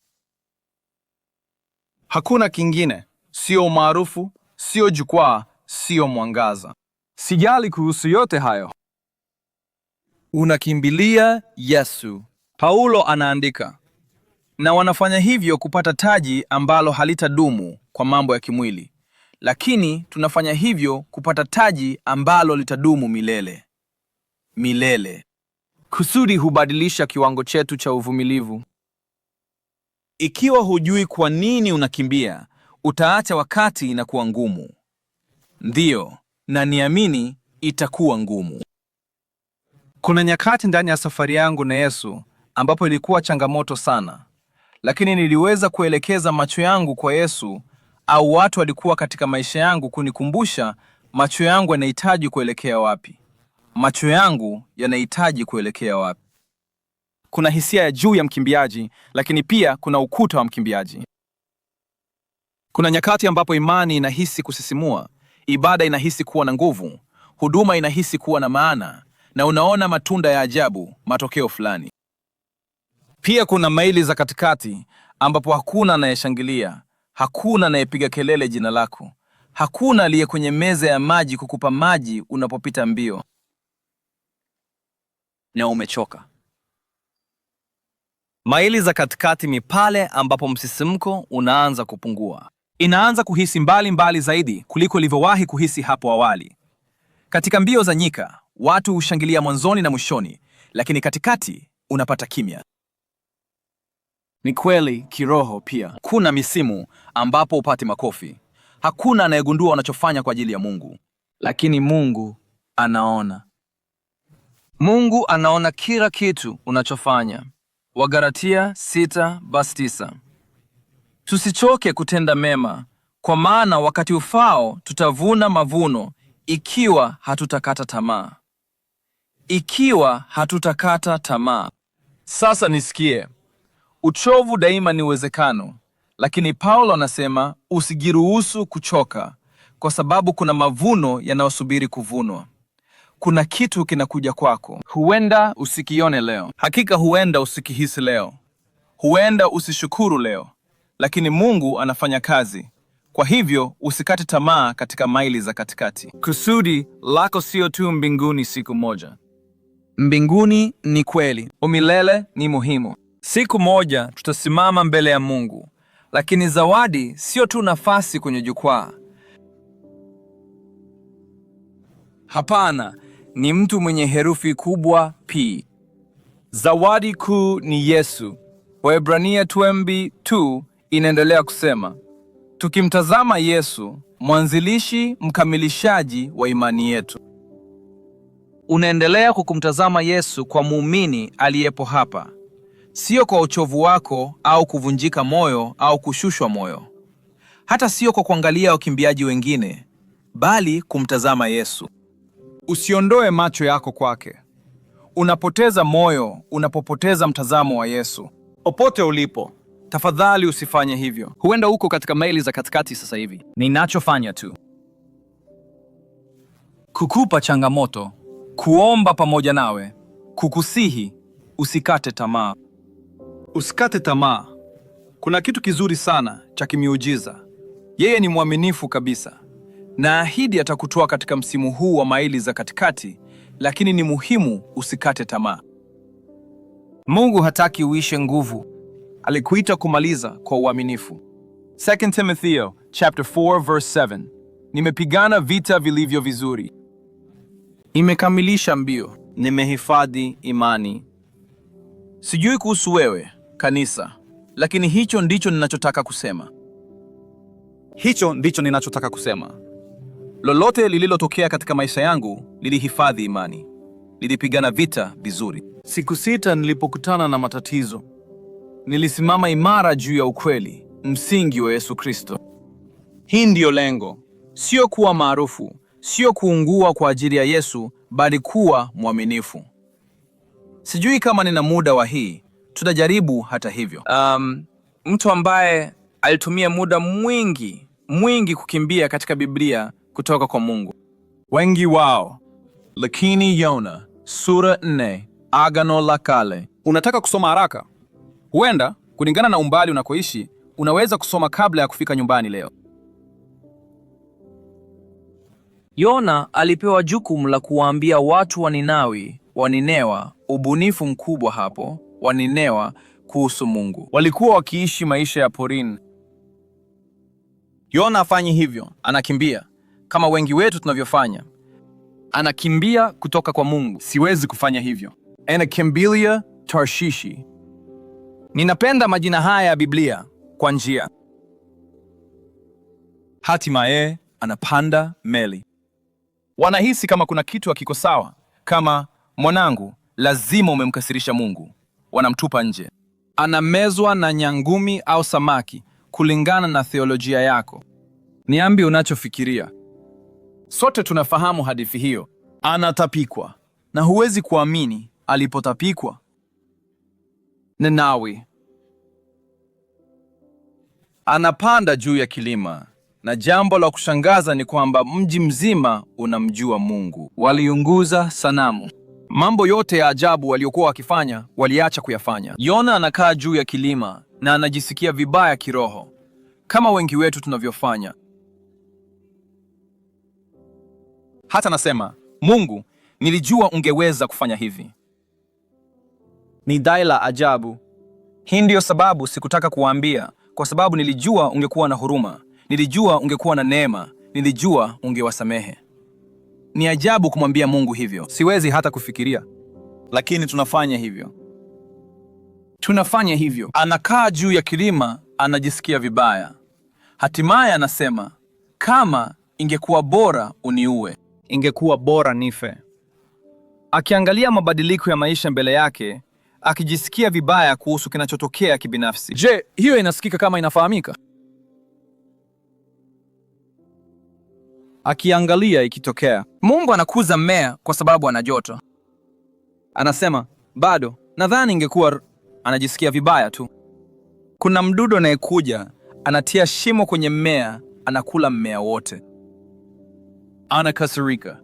Hakuna kingine, sio umaarufu, sio jukwaa, sio mwangaza. Sijali kuhusu yote hayo. Unakimbilia Yesu. Paulo anaandika, na wanafanya hivyo kupata taji ambalo halitadumu kwa mambo ya kimwili, lakini tunafanya hivyo kupata taji ambalo litadumu milele. Kusudi hubadilisha kiwango chetu cha uvumilivu. Ikiwa hujui kwa nini unakimbia, utaacha wakati inakuwa ngumu. Ndiyo, na niamini itakuwa ngumu. Kuna nyakati ndani ya safari yangu na Yesu ambapo ilikuwa changamoto sana, lakini niliweza kuelekeza macho yangu kwa Yesu, au watu walikuwa katika maisha yangu kunikumbusha macho yangu yanahitaji kuelekea wapi. Macho yangu yanahitaji kuelekea wapi. Kuna hisia ya juu ya mkimbiaji, lakini pia kuna ukuta wa mkimbiaji. Kuna nyakati ambapo imani inahisi kusisimua, ibada inahisi kuwa na nguvu, huduma inahisi kuwa na maana, na unaona matunda ya ajabu, matokeo fulani. Pia kuna maili za katikati ambapo hakuna anayeshangilia, Hakuna anayepiga kelele jina lako. Hakuna aliye kwenye meza ya maji kukupa maji unapopita mbio na umechoka. Maili za katikati ni pale ambapo msisimko unaanza kupungua. Inaanza kuhisi mbali zaidi kuliko ilivyowahi kuhisi hapo awali. Katika mbio za nyika, watu hushangilia mwanzoni na mwishoni, lakini katikati unapata kimya. Ni kweli kiroho pia. Kuna misimu ambapo upate makofi. Hakuna anayegundua unachofanya kwa ajili ya Mungu. Lakini Mungu anaona. Mungu anaona kila kitu unachofanya. Wagalatia 6:9. Tusichoke kutenda mema, kwa maana wakati ufao tutavuna mavuno ikiwa hatutakata tamaa. Ikiwa hatutakata tamaa. Sasa nisikie. Uchovu daima ni uwezekano, lakini Paulo anasema usijiruhusu kuchoka, kwa sababu kuna mavuno yanayosubiri kuvunwa. Kuna kitu kinakuja kwako. Huenda usikione leo. Hakika huenda usikihisi leo. Huenda usishukuru leo. Lakini Mungu anafanya kazi. Kwa hivyo usikate tamaa katika maili za katikati. Kusudi lako sio tu mbinguni siku moja. Mbinguni ni kweli. Umilele ni muhimu. Siku moja tutasimama mbele ya Mungu. Lakini zawadi sio tu nafasi kwenye jukwaa. Hapana, ni mtu mwenye herufi kubwa P. Zawadi kuu ni Yesu. Waebrania 12:2 inaendelea kusema, tukimtazama Yesu, mwanzilishi mkamilishaji wa imani yetu. Unaendelea kumtazama Yesu kwa muumini aliyepo hapa. Sio kwa uchovu wako au kuvunjika moyo au kushushwa moyo. Hata sio kwa kuangalia wakimbiaji wengine, bali kumtazama Yesu. Usiondoe macho yako kwake. Unapoteza moyo unapopoteza mtazamo wa Yesu. Popote ulipo, tafadhali usifanye hivyo. Huenda uko katika maili za katikati sasa hivi. Ninachofanya tu kukupa changamoto, kuomba pamoja nawe, kukusihi usikate tamaa. Usikate tamaa. Kuna kitu kizuri sana cha kimiujiza. Yeye ni mwaminifu kabisa. Naahidi atakutoa katika msimu huu wa maili za katikati, lakini ni muhimu usikate tamaa. Mungu hataki uishe nguvu. Alikuita kumaliza kwa uaminifu. 2 Timotheo chapter 4:7. Nimepigana vita vilivyo vizuri. Nimekamilisha mbio. Nimehifadhi imani. Sijui kuhusu wewe, kanisa, lakini hicho ndicho ninachotaka kusema. Hicho ndicho ninachotaka kusema. Lolote lililotokea katika maisha yangu, lilihifadhi imani. Lilipigana vita vizuri. Siku 6 nilipokutana na matatizo, nilisimama imara juu ya ukweli, msingi wa Yesu Kristo. Hii ndiyo lengo. Sio kuwa maarufu, sio kuungua kwa ajili ya Yesu, bali kuwa mwaminifu. Sijui kama nina muda wa hii, tutajaribu hata hivyo. Mtu ambaye alitumia muda mwingi kukimbia katika Biblia kutoka kwa Mungu. Wengi wao. Lakini Yona, sura 4, Agano la Kale. Unataka kusoma haraka? Huenda, kulingana na umbali unakoishi, unaweza kusoma kabla ya kufika nyumbani leo. Yona alipewa jukumu la kuwaambia watu wa Ninewa, ubunifu mkubwa hapo, wa Ninewa kuhusu Mungu. Walikuwa wakiishi maisha ya porini. Yona hafanyi hivyo, anakimbia. Kama wengi wetu tunavyofanya. Anakimbia kutoka kwa Mungu. Siwezi kufanya hivyo. Anakimbilia Tarshishi. Ninapenda majina haya ya Biblia kwa njia. Hatimaye anapanda meli. Wanahisi kama kuna kitu hakiko sawa, kama mwanangu, lazima umemkasirisha Mungu. Wanamtupa nje. Anamezwa na nyangumi au samaki, kulingana na theolojia yako. Niambie unachofikiria. Sote tunafahamu hadithi hiyo. Anatapikwa, na huwezi kuamini alipotapikwa. Ninawi. Anapanda juu ya kilima, na jambo la kushangaza ni kwamba mji mzima unamjua Mungu. Waliunguza sanamu. Mambo yote ya ajabu waliokuwa wakifanya, waliacha kuyafanya. Yona anakaa juu ya kilima na anajisikia vibaya kiroho. kama wengi wetu tunavyofanya. Hata nasema, Mungu, nilijua ungeweza kufanya hivi. Ni dai la ajabu. Hii ndiyo sababu sikutaka kuwaambia, kwa sababu nilijua ungekuwa na huruma, nilijua ungekuwa na neema, nilijua ungewasamehe. Ni ajabu kumwambia Mungu hivyo. Siwezi hata kufikiria. Lakini tunafanya hivyo. Tunafanya hivyo. Anakaa juu ya kilima, anajisikia vibaya. Hatimaye anasema, kama ingekuwa bora uniue. Ingekuwa bora nife. Akiangalia mabadiliko ya maisha mbele yake, akijisikia vibaya kuhusu kinachotokea kibinafsi. Je, hiyo inasikika kama inafahamika? Akiangalia ikitokea. Mungu anakuza mmea kwa sababu ana joto. Anasema, bado, nadhani ingekuwa. Anajisikia vibaya tu. Kuna mdudu anayekuja, anatia shimo kwenye mmea, anakula mmea wote. Anakasirika.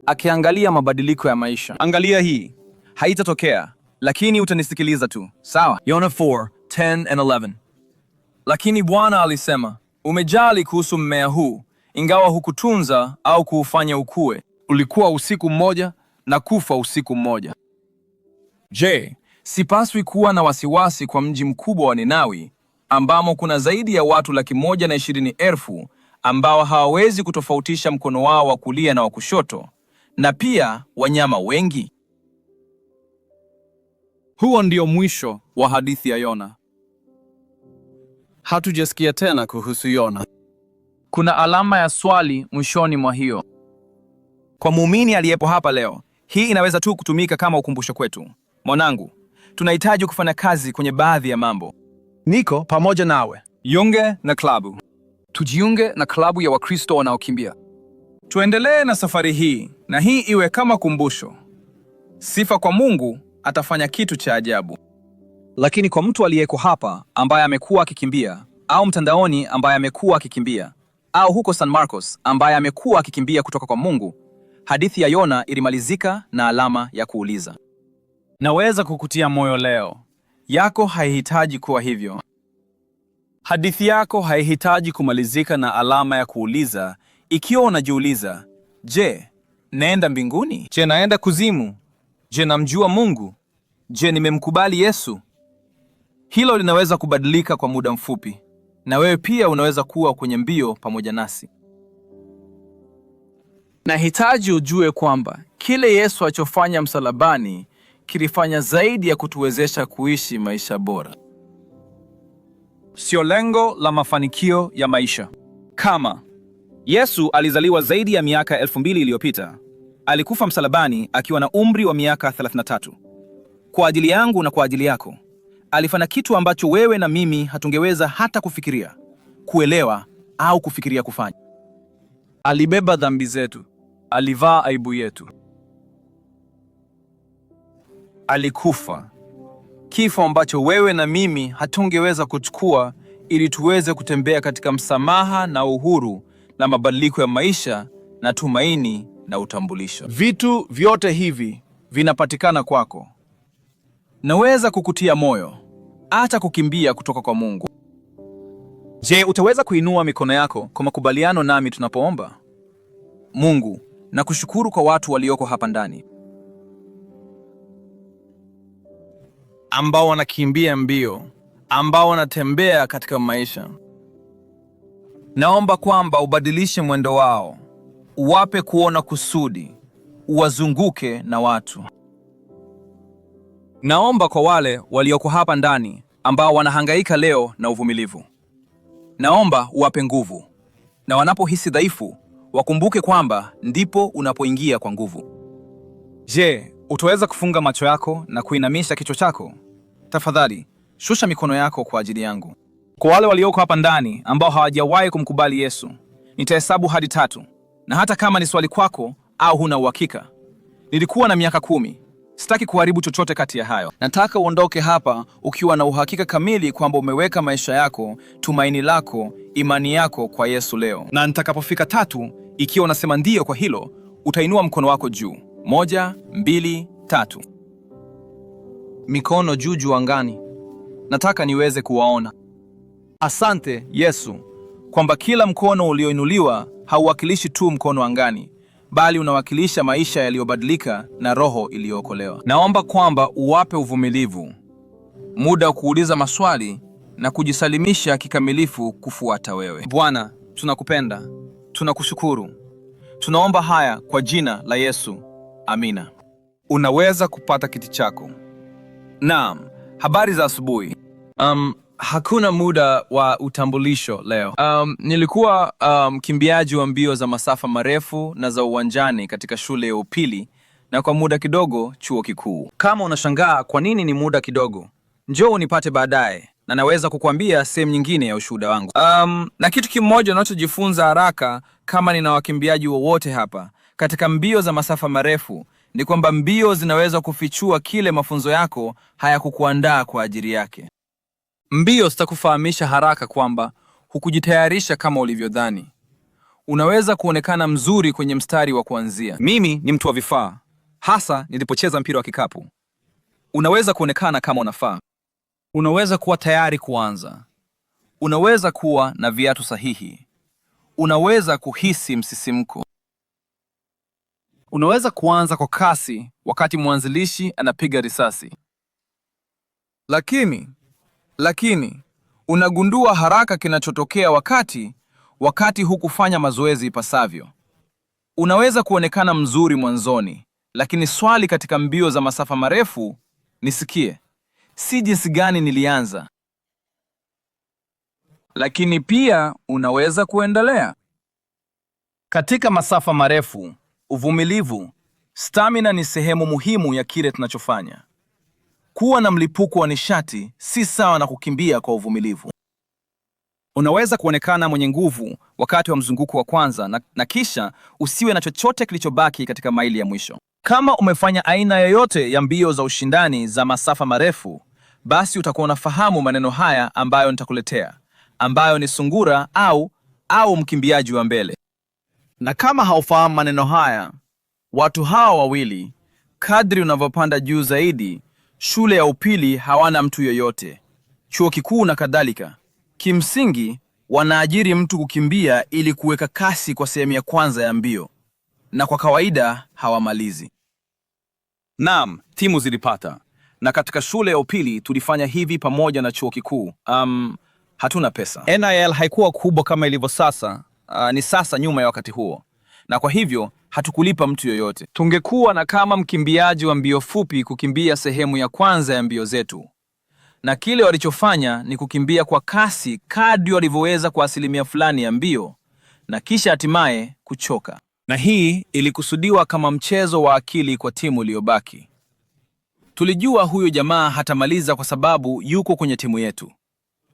Akiangalia mabadiliko ya maisha. Angalia hii. Haitatokea, lakini utanisikiliza tu. Sawa? Yona 4:10-11. Lakini Bwana alisema, umejali kuhusu mmea huu, ingawa hukutunza au kuufanya ukue. Ulikuwa usiku mmoja na kufa usiku mmoja. Je, sipaswi kuwa na wasiwasi kwa mji mkubwa wa Ninawi, ambamo kuna zaidi ya watu 120,000 ambao hawawezi kutofautisha mkono wao wa kulia na wa kushoto, na pia wanyama wengi? Huo ndio mwisho wa hadithi ya Yona. Hatujasikia tena kuhusu Yona. Kuna alama ya swali mwishoni mwa hiyo. Kwa muumini aliyepo hapa leo, hii inaweza tu kutumika kama ukumbusho kwetu. Mwanangu, tunahitaji kufanya kazi kwenye baadhi ya mambo. Niko pamoja nawe. Jiunge na klabu. Tujiunge na klabu ya Wakristo wanaokimbia. Tuendelee na safari hii, na hii iwe kama kumbusho. Sifa kwa Mungu, atafanya kitu cha ajabu. Lakini kwa mtu aliyeko hapa ambaye amekuwa akikimbia, au mtandaoni ambaye amekuwa akikimbia, au huko San Marcos ambaye amekuwa akikimbia kutoka kwa Mungu, hadithi ya Yona ilimalizika na alama ya kuuliza. Naweza kukutia moyo leo. Yako haihitaji kuwa hivyo. Hadithi yako haihitaji kumalizika na alama ya kuuliza. Ikiwa unajiuliza, je, naenda mbinguni? Je, naenda kuzimu? Je, namjua Mungu? Je, nimemkubali Yesu? Hilo linaweza kubadilika kwa muda mfupi, na wewe pia unaweza kuwa kwenye mbio pamoja nasi. Nahitaji ujue kwamba kile Yesu alichofanya msalabani kilifanya zaidi ya kutuwezesha kuishi maisha bora. Sio lengo la mafanikio ya maisha. Kama Yesu alizaliwa zaidi ya miaka 2000 iliyopita, alikufa msalabani akiwa na umri wa miaka 33. Kwa ajili yangu na kwa ajili yako, alifanya kitu ambacho wewe na mimi hatungeweza hata kufikiria, kuelewa au kufikiria kufanya. Alibeba dhambi zetu, alivaa aibu yetu. Alikufa kifo ambacho wewe na mimi hatungeweza kuchukua, ili tuweze kutembea katika msamaha na uhuru na mabadiliko ya maisha na tumaini na utambulisho. Vitu vyote hivi vinapatikana kwako. Naweza kukutia moyo, acha kukimbia kutoka kwa Mungu. Je, utaweza kuinua mikono yako kwa makubaliano nami tunapoomba? Mungu, nakushukuru kwa watu walioko hapa ndani, ambao wanakimbia mbio, ambao wanatembea katika maisha. Naomba kwamba ubadilishe mwendo wao, uwape kuona kusudi, uwazunguke na watu. Naomba kwa wale walioko hapa ndani ambao wanahangaika leo na uvumilivu. Naomba uwape nguvu, na wanapohisi dhaifu, wakumbuke kwamba ndipo unapoingia kwa nguvu. Je, utaweza kufunga macho yako na kuinamisha kichwa chako? Tafadhali, shusha mikono yako kwa ajili yangu. Kwa wale walioko hapa ndani ambao hawajawahi kumkubali Yesu, nitahesabu hadi 3, na hata kama ni swali kwako au huna uhakika. Nilikuwa na miaka 10. Sitaki kuharibu chochote kati ya hayo. Nataka uondoke hapa ukiwa na uhakika kamili kwamba umeweka maisha yako, tumaini lako, imani yako kwa Yesu leo. Na nitakapofika 3, ikiwa unasema ndio kwa hilo, utainua mkono wako juu. 1, 2, 3. Mikono juu angani. Nataka niweze kuwaona. Asante Yesu, kwamba kila mkono ulioinuliwa hauwakilishi tu mkono angani, bali unawakilisha maisha yaliyobadilika na roho iliyookolewa. Naomba kwamba uwape uvumilivu, muda wa kuuliza maswali na kujisalimisha kikamilifu kufuata wewe. Bwana, tunakupenda, tunakushukuru. Tunaomba haya kwa jina la Yesu. Amina. Unaweza kupata kiti chako. Naam, habari za asubuhi. Hakuna muda wa utambulisho leo. Nilikuwa mkimbiaji wa mbio za masafa marefu na za uwanjani katika shule ya upili na kwa muda kidogo chuo kikuu. Kama unashangaa kwa nini ni muda kidogo, njoo unipate baadaye na naweza kukuambia sehemu nyingine ya ushuhuda wangu. Na kitu kimoja unachojifunza haraka kama nina wakimbiaji wowote hapa katika mbio za masafa marefu ni kwamba mbio zinaweza kufichua kile mafunzo yako hayakukuandaa kwa ajili yake. Mbio zitakufahamisha haraka kwamba hukujitayarisha kama ulivyodhani. Unaweza kuonekana mzuri kwenye mstari wa kuanzia. Mimi ni mtu wa vifaa, hasa nilipocheza mpira wa kikapu. Unaweza kuonekana kama unafaa. Unaweza kuwa tayari kuanza. Unaweza kuwa na viatu sahihi. Unaweza kuhisi msisimko. Unaweza kuanza kwa kasi wakati mwanzilishi anapiga risasi. Lakini unagundua haraka kinachotokea wakati hukufanya mazoezi ipasavyo. Unaweza kuonekana mzuri mwanzoni, lakini swali katika mbio za masafa marefu, nisikie, si jinsi gani nilianza. Lakini pia unaweza kuendelea. Katika masafa marefu, uvumilivu, stamina ni sehemu muhimu ya kile tunachofanya. Kuwa na mlipuko wa nishati si sawa na kukimbia kwa uvumilivu. Unaweza kuonekana mwenye nguvu wakati wa mzunguko wa kwanza na kisha usiwe na chochote kilichobaki katika maili ya mwisho. Kama umefanya aina yoyote ya mbio za ushindani za masafa marefu, basi utakuwa unafahamu maneno haya ambayo nitakuletea, ambayo ni sungura au mkimbiaji wa mbele. Na kama haufahamu maneno haya, watu hawa wawili, kadri unavyopanda juu zaidi, shule ya upili hawana mtu yoyote, chuo kikuu na kadhalika, kimsingi wanaajiri mtu kukimbia ili kuweka kasi kwa sehemu ya kwanza ya mbio, na kwa kawaida hawamalizi. Naam, timu zilipata. Na katika shule ya upili tulifanya hivi pamoja na chuo kikuu. Hatuna pesa. NIL haikuwa kubwa kama ilivyo sasa, ni sasa nyuma ya wakati huo. Na kwa hivyo hatukulipa mtu yoyote. Tungekuwa na kama mkimbiaji wa mbio fupi kukimbia sehemu ya kwanza ya mbio zetu. Na kile walichofanya ni kukimbia kwa kasi kadri walivyoweza kwa asilimia fulani ya mbio, na kisha hatimaye kuchoka. Na hii ilikusudiwa kama mchezo wa akili kwa timu iliyobaki. Tulijua huyo jamaa hatamaliza kwa sababu yuko kwenye timu yetu.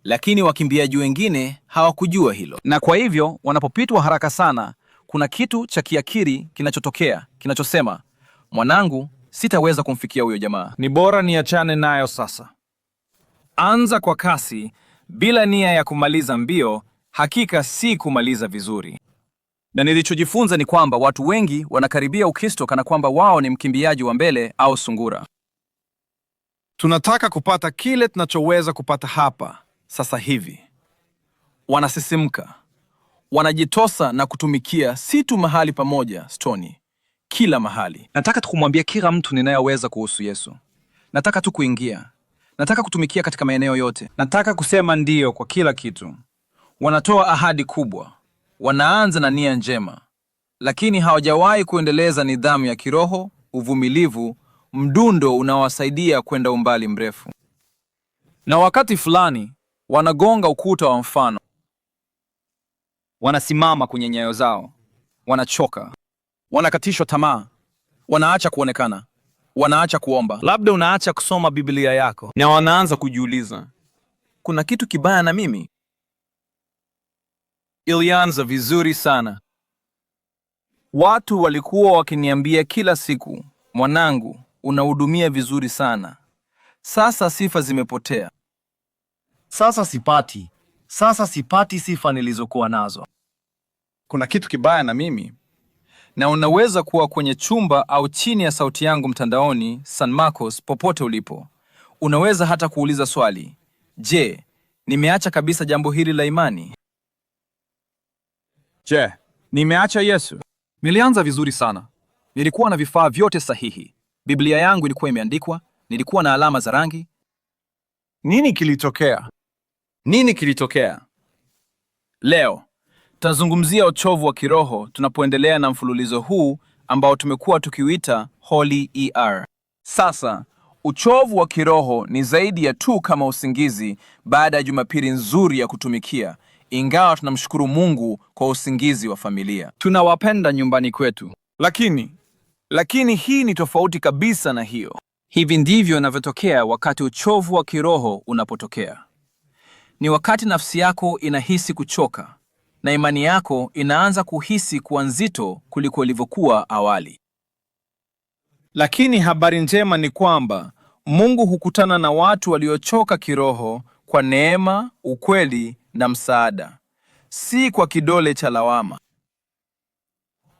Lakini wakimbiaji wengine hawakujua hilo. Na kwa hivyo wanapopitwa haraka sana, kuna kitu cha kiakili kinachotokea, kinachosema, mwanangu, sitaweza kumfikia huyo jamaa. Ni bora niachane nayo sasa. Anza kwa kasi bila nia ya kumaliza mbio, hakika si kumaliza vizuri. Na nilichojifunza ni kwamba watu wengi wanakaribia Ukristo kana kwamba wao ni mkimbiaji wa mbele au sungura. Tunataka kupata kile tunachoweza kupata hapa sasa hivi. Wanasisimka, wanajitosa na kutumikia si tu mahali pamoja, Stoni, kila mahali. Nataka tu kumwambia kila mtu ninayeweza kuhusu Yesu. Nataka tu kuingia. Nataka kutumikia katika maeneo yote. Nataka kusema ndiyo kwa kila kitu. Wanatoa ahadi kubwa. Wanaanza na nia njema, lakini hawajawahi kuendeleza nidhamu ya kiroho, uvumilivu, mdundo unaowasaidia kwenda umbali mrefu. Na wakati fulani wanagonga ukuta wa mfano. Wanasimama kwenye nyayo zao, wanachoka, wanakatishwa tamaa, wanaacha kuonekana, wanaacha kuomba. Labda unaacha kusoma Biblia yako, na wanaanza kujiuliza, kuna kitu kibaya na mimi? Ilianza vizuri sana. Watu walikuwa wakiniambia kila siku, mwanangu, unahudumia vizuri sana. Sasa sifa zimepotea. Sasa sipati sifa nilizokuwa nazo. Kuna kitu kibaya na mimi. Na unaweza kuwa kwenye chumba au chini ya sauti yangu mtandaoni, San Marcos, popote ulipo. Unaweza hata kuuliza swali, je, Nimeacha kabisa jambo hili la imani. Je, nimeacha Yesu? Nilianza vizuri sana. Nilikuwa na vifaa vyote sahihi. Biblia yangu ilikuwa imeandikwa, nilikuwa na alama za rangi. Nini kilitokea? Nini kilitokea? Leo tutazungumzia uchovu wa kiroho tunapoendelea na mfululizo huu ambao tumekuwa tukiuita Holy ER. Sasa, uchovu wa kiroho ni zaidi ya tu kama usingizi baada ya Jumapili nzuri ya kutumikia, ingawa tunamshukuru Mungu kwa usingizi wa familia. Tunawapenda nyumbani kwetu. Lakini hii ni tofauti kabisa na hiyo. Hivi ndivyo inavyotokea wakati uchovu wa kiroho unapotokea. Ni wakati nafsi yako inahisi kuchoka na imani yako inaanza kuhisi kuwa nzito kuliko ilivyokuwa awali. Lakini habari njema ni kwamba Mungu hukutana na watu waliochoka kiroho kwa neema, ukweli na msaada, si kwa kidole cha lawama.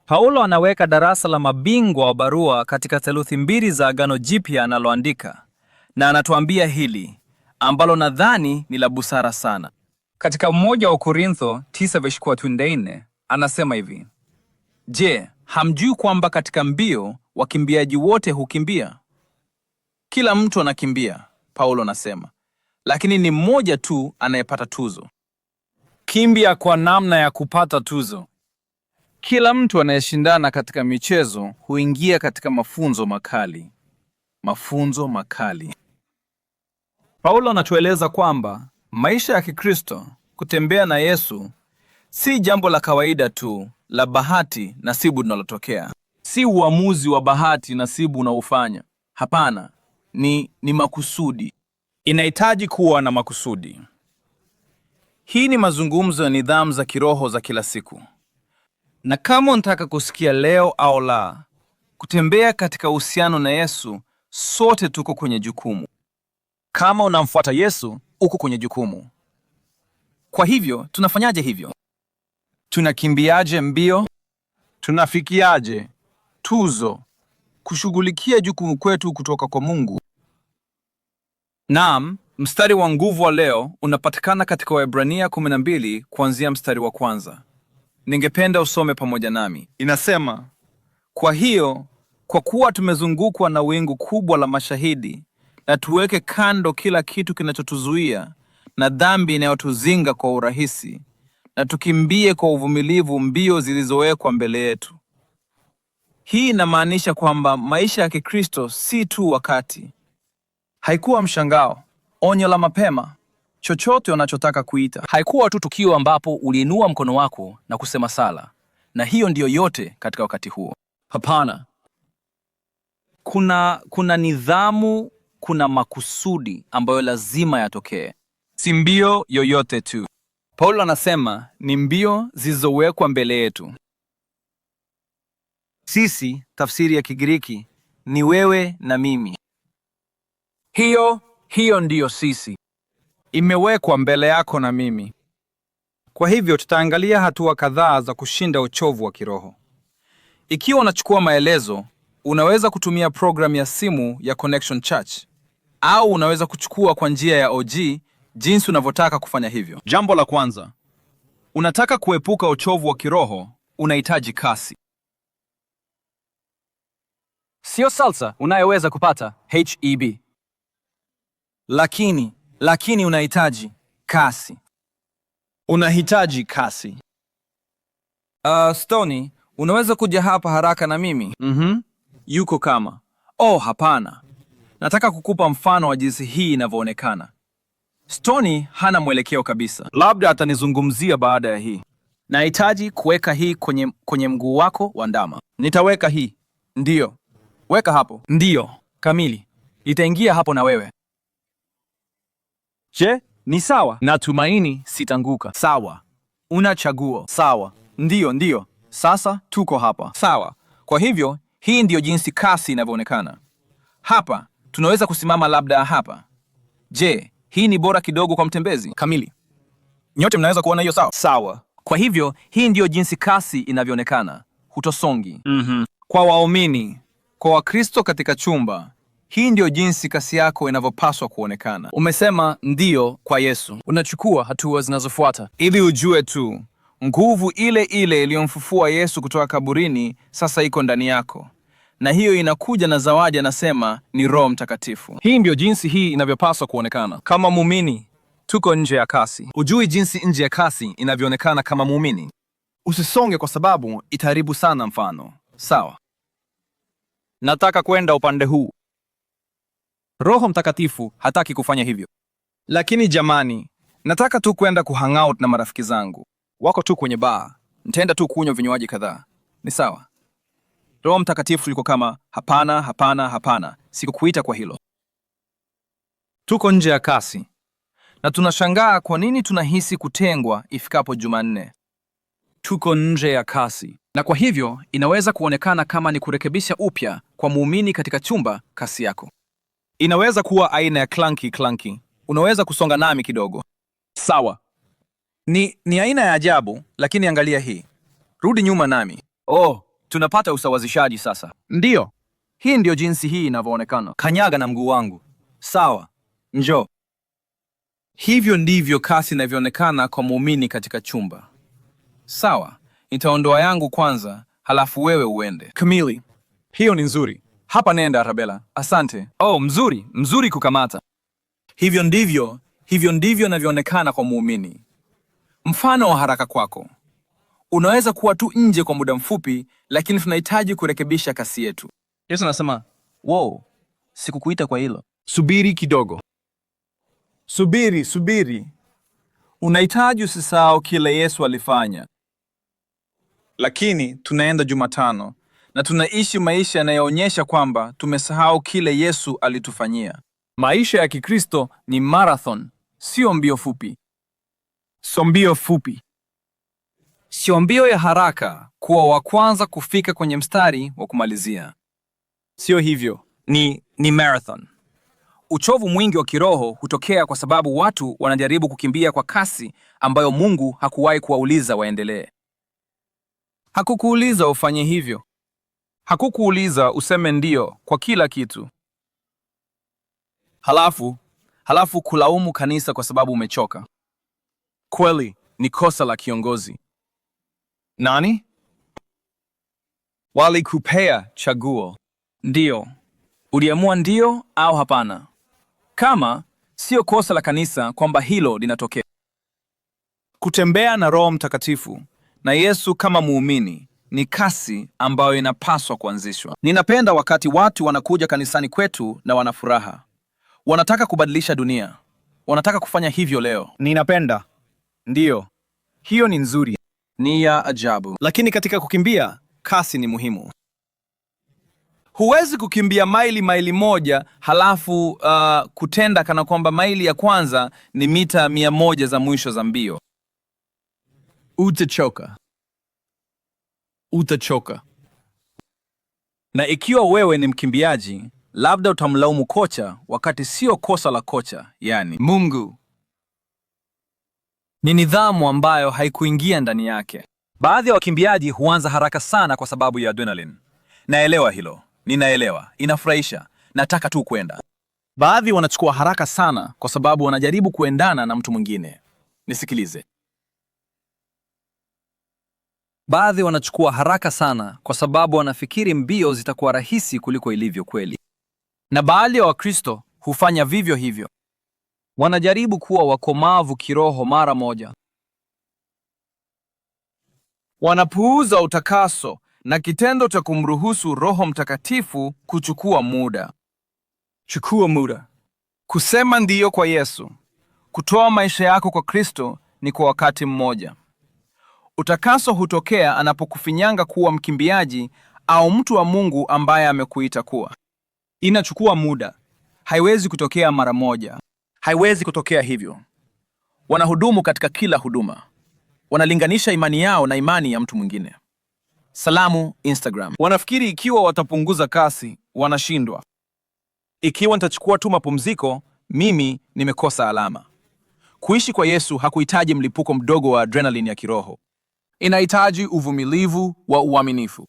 Paulo anaweka darasa la mabingwa wa barua katika theluthi 2 za Agano Jipya analoandika, na anatuambia hili ambalo nadhani ni la busara sana. Katika 1 wa Korintho 9:4 anasema hivi: Je, hamjui kwamba katika mbio wakimbiaji wote hukimbia? Kila mtu anakimbia, Paulo anasema, lakini ni mmoja tu anayepata tuzo. Kimbia kwa namna ya kupata tuzo. Kila mtu anayeshindana katika michezo huingia katika mafunzo makali. Mafunzo makali. Paulo anatueleza kwamba maisha ya Kikristo, Kutembea na Yesu, si jambo la kawaida tu, la bahati nasibu linalotokea. Si uamuzi wa bahati nasibu unaofanya. Hapana, ni makusudi. inahitaji kuwa na makusudi. Hii ni mazungumzo ya nidhamu za kiroho za kila siku. Na kama unataka kusikia leo au la, Kutembea katika uhusiano na Yesu, sote tuko kwenye jukumu. kama unamfuata Yesu, uko kwenye jukumu. Kwa hivyo, tunafanyaje hivyo? Tunakimbiaje mbio? Tunafikiaje Tuzo. Kushughulikia jukumu kwetu kutoka kwa Mungu. Naam, mstari wa nguvu wa leo unapatikana katika Waebrania 12 kuanzia mstari wa 1. Ningependa usome pamoja nami. Inasema, Kwa hiyo, kwa kuwa tumezungukwa na wingu kubwa la mashahidi, na tuweke kando kila kitu kinachotuzuia na dhambi inayotuzinga kwa urahisi, na tukimbie kwa uvumilivu mbio zilizowekwa mbele yetu. Hii inamaanisha kwamba maisha ya Kikristo si tu wakati. Haikuwa mshangao, onyo la mapema, chochote unachotaka kuita. Haikuwa tu tukio ambapo uliinua mkono wako na kusema sala, na hiyo ndiyo yote katika wakati huo. Hapana. Kuna nidhamu, kuna makusudi ambayo lazima yatokee. Si mbio yoyote tu. Paulo anasema ni mbio zilizowekwa mbele yetu. Sisi, tafsiri ya Kigiriki, ni wewe na mimi. Hiyo ndiyo sisi. Imewekwa mbele yako na mimi. Kwa hivyo tutaangalia hatua kadhaa za kushinda uchovu wa kiroho. Ikiwa unachukua maelezo, unaweza kutumia programu ya simu ya Connection Church, au unaweza kuchukua kwa njia ya OG jinsi unavyotaka kufanya hivyo. Jambo la kwanza, unataka kuepuka uchovu wa kiroho, unahitaji kasi. Sio salsa unayoweza kupata HEB. Lakini unahitaji kasi. Unahitaji kasi. Stony, unaweza kuja hapa haraka na mimi? Yuko kama. Hapana. Nataka kukupa mfano wa jinsi hii inavyoonekana. Stony hana mwelekeo kabisa. Labda atanizungumzia baada ya hii. Nahitaji kuweka hii kwenye mguu wako wa ndama. Nitaweka hii. Ndiyo. Weka hapo. Ndiyo, kamili. Itaingia hapo na wewe. Je, ni sawa? Natumaini sitanguka. Sawa. Una chaguo. Sawa. Ndiyo. Sasa tuko hapa. Sawa. Kwa hivyo, hii ndiyo jinsi kasi inavyoonekana. Hapa, tunaweza kusimama labda hapa. Je, hii ni bora kidogo kwa mtembezi? Kamili. Nyote mnaweza kuona hiyo sawa? Sawa. Kwa hivyo, hii ndiyo jinsi kasi inavyoonekana. Hutosongi. Kwa waumini, kwa Wakristo katika chumba, Hii ndio jinsi kasi yako inavyopaswa kuonekana. Umesema ndiyo kwa Yesu. Unachukua hatua zinazofuata. Ili ujue tu, nguvu ile ile iliyomfufua Yesu kutoka kaburini sasa iko ndani yako. Na hiyo inakuja na zawadi, anasema ni Roho Mtakatifu. Hii ndio jinsi hii inavyopaswa kuonekana. Kama muumini, tuko nje ya kasi. Ujui jinsi nje ya kasi inavyoonekana kama muumini. Usisonge kwa sababu itaharibu sana mfano. Sawa. Nataka kwenda upande huu. Roho Mtakatifu hataki kufanya hivyo. Lakini jamani, nataka tu kwenda kuhangout na marafiki zangu. Wako tu kwenye bar. Nitaenda tu kunywa vinywaji kadhaa. Ni sawa. Roho Mtakatifu yuko kama hapana, hapana, hapana. Sikukuita kwa hilo. Tuko nje ya kasi. Na tunashangaa kwa nini tunahisi kutengwa ifikapo Jumanne. Tuko nje ya kasi. Na kwa hivyo inaweza kuonekana kama ni kurekebisha upya kwa muumini katika chumba kasi yako. Inaweza kuwa aina ya clunky. Unaweza kusonga nami kidogo. Sawa. Ni aina ya ajabu, lakini angalia hii. Rudi nyuma nami. Oh, tunapata usawazishaji sasa. Ndiyo. Hii ndio jinsi hii inavyoonekana. Kanyaga na mguu wangu. Sawa. Njoo. Hivyo ndivyo kasi inavyoonekana kwa muumini katika chumba. Sawa. Nitaondoa yangu kwanza, halafu wewe uende. Kamili. Hiyo ni nzuri. Hapa nenda Arabella. Asante. Oh, mzuri kukamata. Hivyo ndivyo inavyoonekana kwa muumini. Mfano wa haraka kwako. Unaweza kuwa tu nje kwa muda mfupi, lakini tunahitaji kurekebisha kasi yetu. Yesu anasema, "Wow, sikukuita kwa hilo." Subiri kidogo. Subiri. Unahitaji usisahau kile Yesu alifanya. Lakini tunaenda Jumatano na tunaishi maisha yanayoonyesha kwamba tumesahau kile Yesu alitufanyia. Maisha ya Kikristo ni marathon, sio mbio fupi. Sio mbio ya haraka kuwa wa kwanza kufika kwenye mstari wa kumalizia. Sio hivyo, ni marathon. Uchovu mwingi wa kiroho hutokea kwa sababu watu wanajaribu kukimbia kwa kasi ambayo Mungu hakuwahi kuwauliza waendelee. Hakukuuliza ufanye hivyo. Hakukuuliza useme ndio kwa kila kitu. Halafu kulaumu kanisa kwa sababu umechoka. Kweli ni kosa la kiongozi. Nani? Walikupea chaguo. Ndio. Uliamua ndio au hapana. Kama sio kosa la kanisa kwamba hilo linatokea. Kutembea na Roho Mtakatifu na Yesu kama muumini ni kasi ambayo inapaswa kuanzishwa. Ninapenda wakati watu wanakuja kanisani kwetu na wana furaha. Wanataka kubadilisha dunia. Wanataka kufanya hivyo leo. Ninapenda. Ndiyo. Hiyo ni nzuri. Ni ya ajabu. Lakini katika kukimbia, kasi ni muhimu. Huwezi kukimbia maili moja halafu kutenda kana kwamba maili ya kwanza ni mita 100 za mwisho za mbio. Utachoka. Na ikiwa wewe ni mkimbiaji, labda utamlaumu kocha wakati sio kosa la kocha, yani Mungu. Ni nidhamu ambayo haikuingia ndani yake. Baadhi ya wakimbiaji huanza haraka sana kwa sababu ya adrenaline. Naelewa hilo. Ninaelewa. Inafurahisha. Nataka tu kwenda. Baadhi wanachukua haraka sana kwa sababu wanajaribu kuendana na mtu mwingine. Nisikilize. Baadhi wanachukua haraka sana kwa sababu wanafikiri mbio zitakuwa rahisi kuliko ilivyo kweli. Na baadhi ya Wakristo hufanya vivyo hivyo. Wanajaribu kuwa wakomavu kiroho mara moja. Wanapuuza utakaso na kitendo cha kumruhusu Roho Mtakatifu kuchukua muda. Chukua muda. Kusema ndiyo kwa Yesu, kutoa maisha yako kwa Kristo ni kwa wakati mmoja. Utakaso hutokea anapokufinyanga kuwa mkimbiaji au mtu wa Mungu ambaye amekuita kuwa. Inachukua muda. Haiwezi kutokea mara moja. Haiwezi kutokea hivyo. Wanahudumu katika kila huduma. Wanalinganisha imani yao na imani ya mtu mwingine. Salamu Instagram. Wanafikiri ikiwa watapunguza kasi, wanashindwa. Ikiwa nitachukua tu mapumziko, mimi nimekosa alama. Kuishi kwa Yesu hakuhitaji mlipuko mdogo wa adrenaline ya kiroho. Inahitaji uvumilivu wa uaminifu.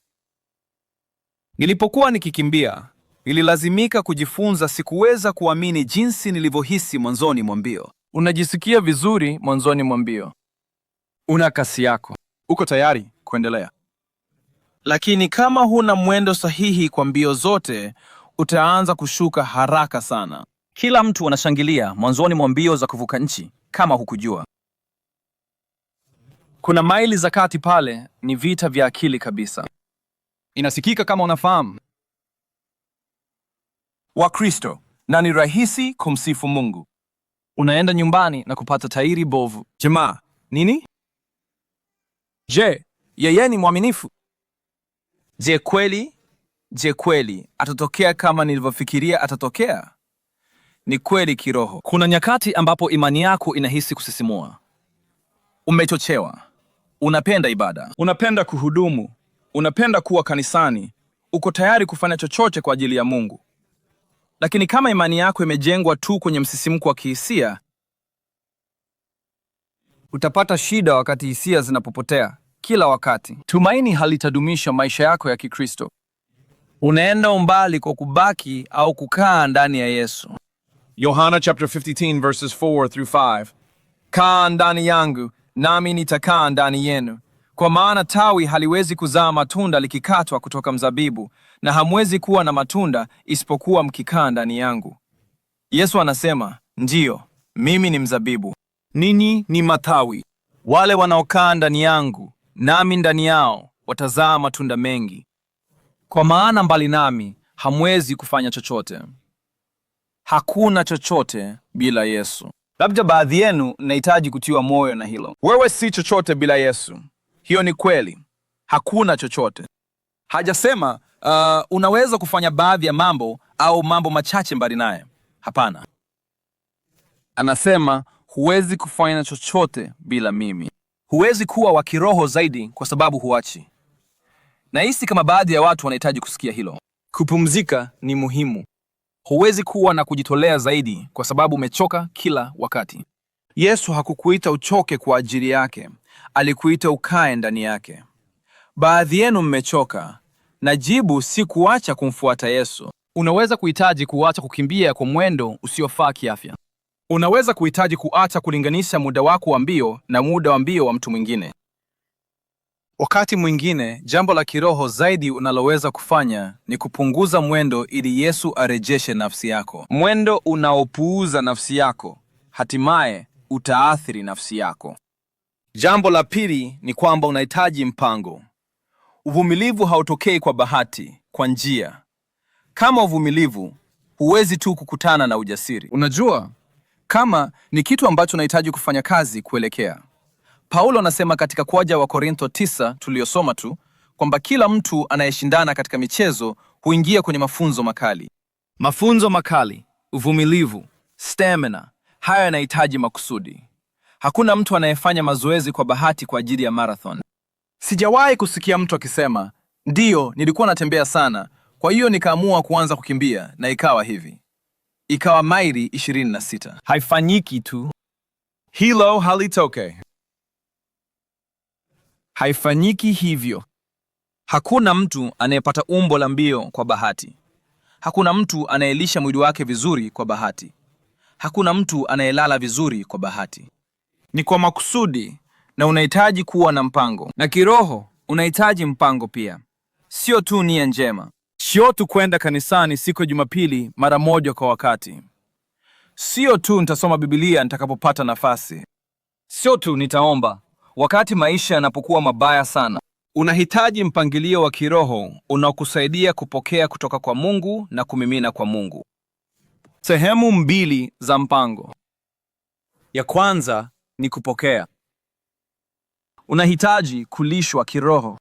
Nilipokuwa nikikimbia, Nililazimika kujifunza, sikuweza kuamini jinsi nilivyohisi mwanzoni mwa mbio. Unajisikia vizuri mwanzoni mwa mbio. Una kasi yako. Uko tayari kuendelea. Lakini kama huna mwendo sahihi kwa mbio zote, utaanza kushuka haraka sana. Kila mtu anashangilia mwanzoni mwa mbio za kuvuka nchi, kama hukujua. Kuna maili za kati pale, ni vita vya akili kabisa. Inasikika kama unafahamu. Wakristo, na ni rahisi kumsifu Mungu. Unaenda nyumbani na kupata tairi bovu. Jamaa, nini? Je, yeye ni mwaminifu? Je, kweli atatokea kama nilivyofikiria atatokea? Ni kweli kiroho. Kuna nyakati ambapo imani yako inahisi kusisimua. Umechochewa. Unapenda ibada. Unapenda kuhudumu. Unapenda kuwa kanisani. Uko tayari kufanya chochote kwa ajili ya Mungu. Lakini kama imani yako imejengwa tu kwenye msisimko wa kihisia, utapata shida wakati hisia zinapopotea kila wakati. Tumaini halitadumisha maisha yako ya Kikristo. Unaenda umbali kwa kubaki au kukaa ndani ya Yesu. Yohana chapter 15 verses 4 through 5. Kaa ndani yangu, nami nitakaa ndani yenu. Kwa maana tawi haliwezi kuzaa matunda likikatwa kutoka mzabibu, na hamwezi kuwa na matunda isipokuwa mkikaa ndani yangu. Yesu anasema, ndiyo, mimi ni mzabibu, ninyi ni matawi. Wale wanaokaa ndani yangu, nami ndani yao, watazaa matunda mengi. Kwa maana mbali nami, hamwezi kufanya chochote. Hakuna chochote bila Yesu. Labda baadhi yenu nahitaji kutiwa moyo na hilo. Wewe si chochote bila Yesu. Hiyo ni kweli. Hakuna chochote. hajasema unaweza kufanya baadhi ya mambo au mambo machache mbali naye. Hapana. Anasema huwezi kufanya chochote bila mimi. Huwezi kuwa wa kiroho zaidi kwa sababu huachi. Nahisi kama baadhi ya watu wanahitaji kusikia hilo. Kupumzika ni muhimu. Huwezi kuwa na kujitolea zaidi kwa sababu umechoka kila wakati. Yesu hakukuita uchoke kwa ajili yake. Alikuita ukae ndani yake. Baadhi yenu mmechoka, na jibu si kuacha kumfuata Yesu. Unaweza kuhitaji kuacha kukimbia kwa mwendo usiofaa kiafya. Unaweza kuhitaji kuacha kulinganisha muda wako wa mbio na muda wa mbio wa mtu mwingine. Wakati mwingine, jambo la kiroho zaidi unaloweza kufanya ni kupunguza mwendo ili Yesu arejeshe nafsi yako. Mwendo unaopuuza nafsi yako, hatimaye utaathiri nafsi yako. Jambo la pili ni kwamba unahitaji mpango. Uvumilivu hautokei kwa bahati, kwa njia. Kama uvumilivu, huwezi tu kukutana na ujasiri. Unajua, kama ni kitu ambacho unahitaji kufanya kazi kuelekea. Paulo anasema katika kwaja wa Korintho 9 tuliyosoma tu, kwamba kila mtu anayeshindana katika michezo huingia kwenye mafunzo makali. Mafunzo makali, uvumilivu, stamina, haya yanahitaji makusudi. Hakuna mtu anayefanya mazoezi kwa bahati kwa ajili ya marathon. Sijawahi kusikia mtu akisema, ndiyo, nilikuwa natembea sana, kwa hiyo nikaamua kuanza kukimbia na ikawa hivi. Ikawa maili 26. Haifanyiki tu. Hilo halitoke. Haifanyiki hivyo. Hakuna mtu anayepata umbo la mbio kwa bahati. Hakuna mtu anayelisha mwili wake vizuri kwa bahati. Hakuna mtu anayelala vizuri kwa bahati. Ni kwa makusudi, na unahitaji kuwa na mpango. Na kiroho, unahitaji mpango pia. Sio tu nia njema. Sio tu kwenda kanisani siku ya Jumapili mara moja kwa wakati. Sio tu nitasoma Biblia nitakapopata nafasi. Sio tu nitaomba wakati maisha yanapokuwa mabaya sana. Unahitaji mpangilio wa kiroho unaokusaidia kupokea kutoka kwa Mungu na kumimina kwa Mungu. Sehemu mbili za mpango. Ya kwanza ni kupokea. Unahitaji kulishwa kiroho.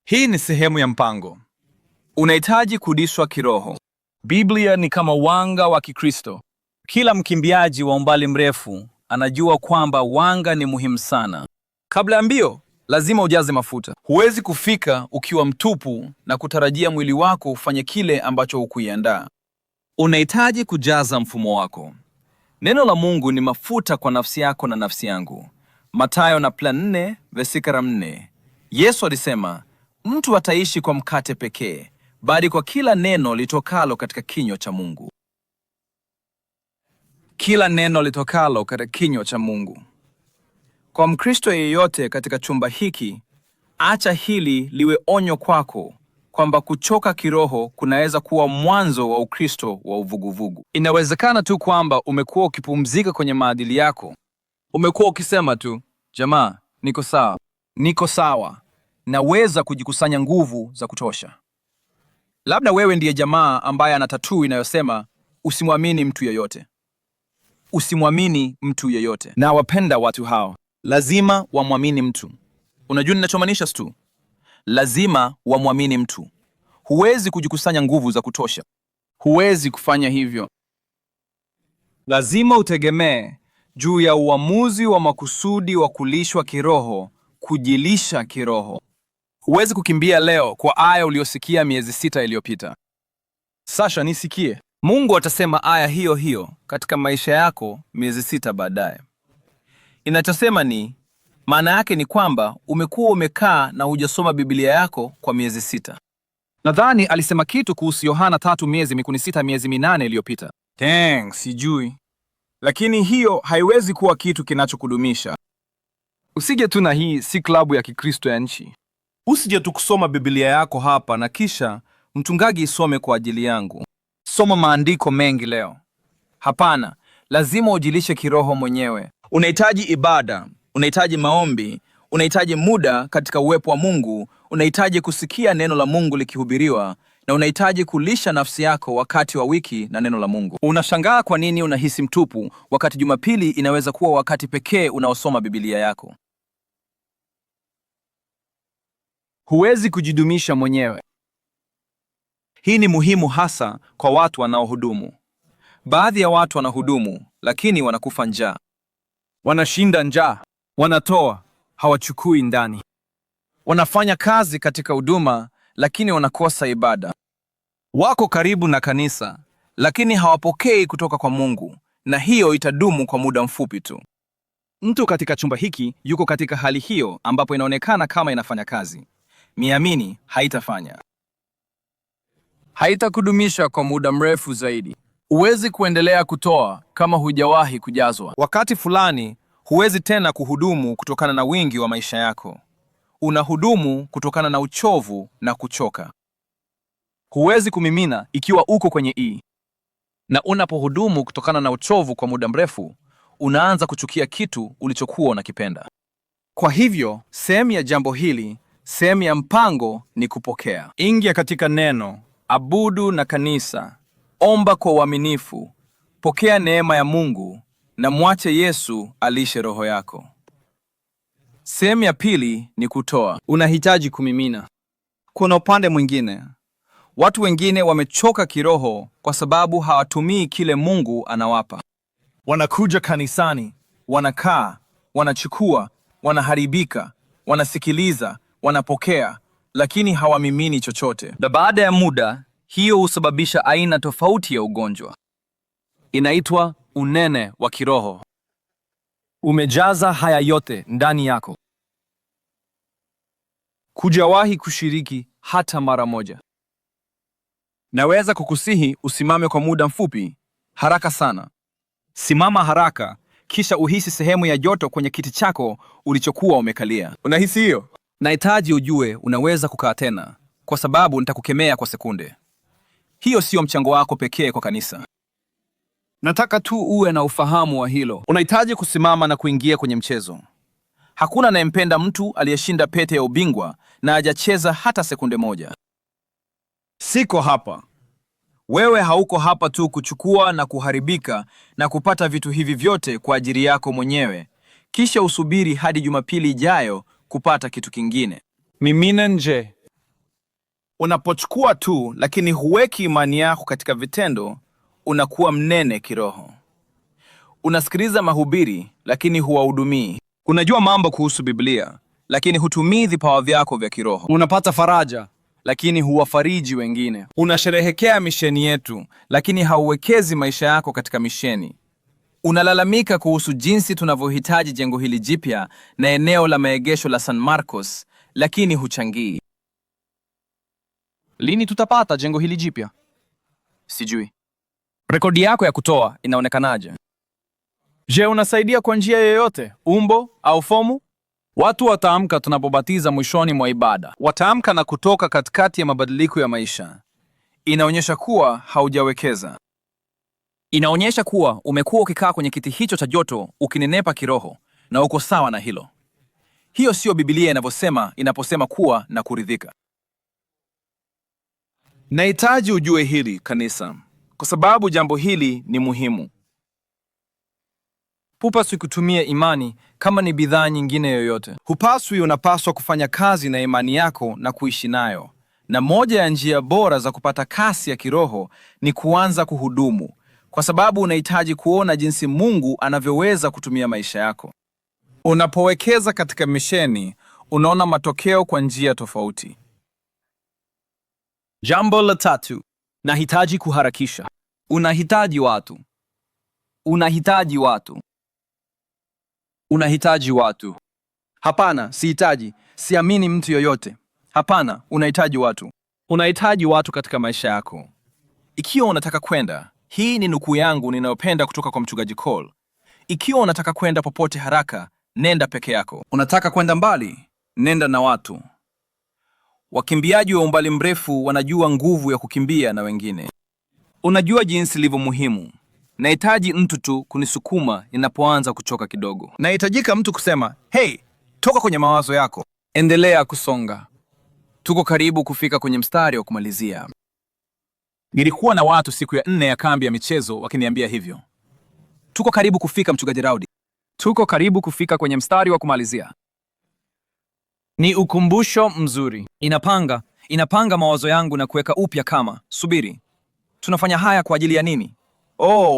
Hii ni sehemu ya mpango. Unahitaji kulishwa kiroho. Biblia ni kama wanga wa Kikristo. Kila mkimbiaji wa umbali mrefu anajua kwamba wanga ni muhimu sana. Kabla ya mbio, lazima ujaze mafuta. Huwezi kufika ukiwa mtupu na kutarajia mwili wako ufanye kile ambacho hukuiandaa. Unahitaji kujaza mfumo wako. Neno la Mungu ni mafuta kwa nafsi yako na nafsi yangu. Mathayo na plan 4, vesikara 4. Yesu alisema, mtu ataishi kwa mkate pekee, bali kwa kila neno litokalo katika kinywa cha Mungu. Kila neno litokalo katika kinywa cha Mungu. Kwa Mkristo yeyote katika chumba hiki, acha hili liwe onyo kwako kwamba kuchoka kiroho kunaweza kuwa mwanzo wa Ukristo wa uvuguvugu. Inawezekana tu kwamba umekuwa ukipumzika kwenye maadili yako. Umekuwa ukisema tu, jamaa, Niko sawa, naweza kujikusanya nguvu za kutosha. Labda wewe ndiye jamaa ambaye ana tattoo inayosema usimwamini mtu yeyote. Usimwamini mtu yeyote. Na wapenda watu hao. Lazima wamwamini mtu. Unajua ninachomaanisha stu? Lazima wamwamini mtu. Huwezi kujikusanya nguvu za kutosha. Huwezi kufanya hivyo. Lazima utegemee juu ya uamuzi wa makusudi wa kulishwa kiroho, kujilisha kiroho. Huwezi kukimbia leo kwa aya uliosikia miezi 6 iliyopita. Sasha, nisikie. Mungu atasema aya hiyo hiyo katika maisha yako miezi 6 baadaye. Inachosema ni, maana yake ni kwamba umekuwa umekaa na hujasoma Biblia yako kwa miezi 6. nadhani alisema kitu kuhusu Yohana 3 miezi 6 miezi 8 iliyopita. Sijui. Lakini hiyo haiwezi kuwa kitu kinachokudumisha. Usije tu na hii si klabu ya Kikristo ya nchi. Usije tu kusoma Biblia yako hapa na kisha mchungaji isome kwa ajili yangu. Soma maandiko mengi leo. Hapana, lazima ujilishe kiroho mwenyewe. Unahitaji ibada, unahitaji maombi, unahitaji muda katika uwepo wa Mungu, unahitaji kusikia neno la Mungu likihubiriwa, na unahitaji kulisha nafsi yako wakati wa wiki na neno la Mungu. Unashangaa kwa nini unahisi mtupu wakati Jumapili inaweza kuwa wakati pekee unaosoma Biblia yako. Huwezi kujidumisha mwenyewe. Hii ni muhimu hasa kwa watu wanaohudumu. Baadhi ya watu wanahudumu, lakini wanakufa njaa. Wanashinda njaa, wanatoa, hawachukui ndani. Wanafanya kazi katika huduma, lakini wanakosa ibada. Wako karibu na kanisa, lakini hawapokei kutoka kwa Mungu, na hiyo itadumu kwa muda mfupi tu. Mtu katika chumba hiki yuko katika hali hiyo ambapo inaonekana kama inafanya kazi. Miamini, haitafanya. Haitakudumisha kwa muda mrefu zaidi. Huwezi kuendelea kutoa kama hujawahi kujazwa. Wakati fulani, huwezi tena kuhudumu kutokana na wingi wa maisha yako. Unahudumu kutokana na uchovu na kuchoka. Huwezi kumimina ikiwa uko kwenye na unapohudumu kutokana na uchovu kwa muda mrefu, unaanza kuchukia kitu ulichokuwa unakipenda. Kwa hivyo, sehemu ya jambo hili, sehemu ya mpango ni kupokea. Ingia katika neno, abudu na kanisa, omba kwa uaminifu, pokea neema ya Mungu na mwache Yesu alishe roho yako. Sehemu ya pili ni kutoa. Unahitaji kumimina. Kuna upande mwingine. Watu wengine wamechoka kiroho kwa sababu hawatumii kile Mungu anawapa. Wanakuja kanisani, wanakaa, wanachukua, wanaharibika, wanasikiliza, wanapokea, lakini hawamimini chochote. Na baada ya muda, hiyo husababisha aina tofauti ya ugonjwa. Inaitwa unene wa kiroho. Umejaza haya yote ndani yako. Kujawahi kushiriki hata mara moja. Naweza kukusihi usimame kwa muda mfupi, haraka sana. Simama haraka, kisha uhisi sehemu ya joto kwenye kiti chako ulichokuwa umekalia. Unahisi hiyo? Nahitaji ujue unaweza kukaa tena, kwa sababu nitakukemea kwa sekunde. Hiyo sio mchango wako pekee kwa kanisa. Nataka tu uwe na ufahamu wa hilo. Unahitaji kusimama na kuingia kwenye mchezo. Hakuna anayempenda mtu aliyeshinda pete ya ubingwa na hajacheza hata sekunde moja. Siko hapa. Wewe hauko hapa tu kuchukua na kuharibika na kupata vitu hivi vyote kwa ajili yako mwenyewe, kisha usubiri hadi Jumapili ijayo kupata kitu kingine. Mimina nje. Unapochukua tu lakini huweki imani yako katika vitendo, unakuwa mnene kiroho. Unasikiliza mahubiri lakini huwahudumii. Unajua mambo kuhusu Biblia lakini hutumii vipawa vyako vya kiroho. Unapata faraja lakini huwafariji wengine. Unasherehekea misheni yetu lakini hauwekezi maisha yako katika misheni. Unalalamika kuhusu jinsi tunavyohitaji jengo hili jipya na eneo la maegesho la San Marcos, lakini huchangii. Lini tutapata jengo hili jipya? Sijui. Rekodi yako ya kutoa inaonekanaje? Je, unasaidia kwa njia yoyote, umbo au fomu? Watu wataamka tunapobatiza mwishoni mwa ibada. Wataamka na kutoka katikati ya mabadiliko ya maisha. Inaonyesha kuwa haujawekeza. Inaonyesha kuwa umekuwa ukikaa kwenye kiti hicho cha joto ukinenepa kiroho na uko sawa na hilo. Hiyo sio Biblia inaposema kuwa na kuridhika. Nahitaji ujue hili kanisa, kwa sababu jambo hili ni muhimu. Hupaswi kutumia imani kama ni bidhaa nyingine yoyote. Unapaswa kufanya kazi na imani yako na kuishi nayo. Na moja ya njia bora za kupata kasi ya kiroho ni kuanza kuhudumu, kwa sababu unahitaji kuona jinsi Mungu anavyoweza kutumia maisha yako. Unapowekeza katika misheni, unaona matokeo kwa njia tofauti. Jambo la 3, nahitaji kuharakisha. Unahitaji watu. Unahitaji watu. Unahitaji watu. Hapana, sihitaji. Siamini mtu yoyote. Hapana, unahitaji watu. Unahitaji watu katika maisha yako. Ikiwa unataka kwenda, hii ni nukuu yangu ninayopenda kutoka kwa mchungaji Cole. Ikiwa unataka kwenda popote haraka, nenda peke yako. Unataka kwenda mbali, nenda na watu. Wakimbiaji wa umbali mrefu wanajua nguvu ya kukimbia na wengine. Unajua jinsi ilivyo muhimu. Nahitaji mtu tu kunisukuma ninapoanza kuchoka kidogo. Nahitajika mtu kusema, hey, toka kwenye mawazo yako. Endelea kusonga. Tuko karibu kufika kwenye mstari wa kumalizia. Nilikuwa na watu siku ya 4 ya kambi ya michezo wakiniambia hivyo. Tuko karibu kufika, mchungaji Raudi. Tuko karibu kufika kwenye mstari wa kumalizia. Ni ukumbusho mzuri. Inapanga mawazo yangu na kuweka upya kama, subiri. Tunafanya haya kwa ajili ya nini?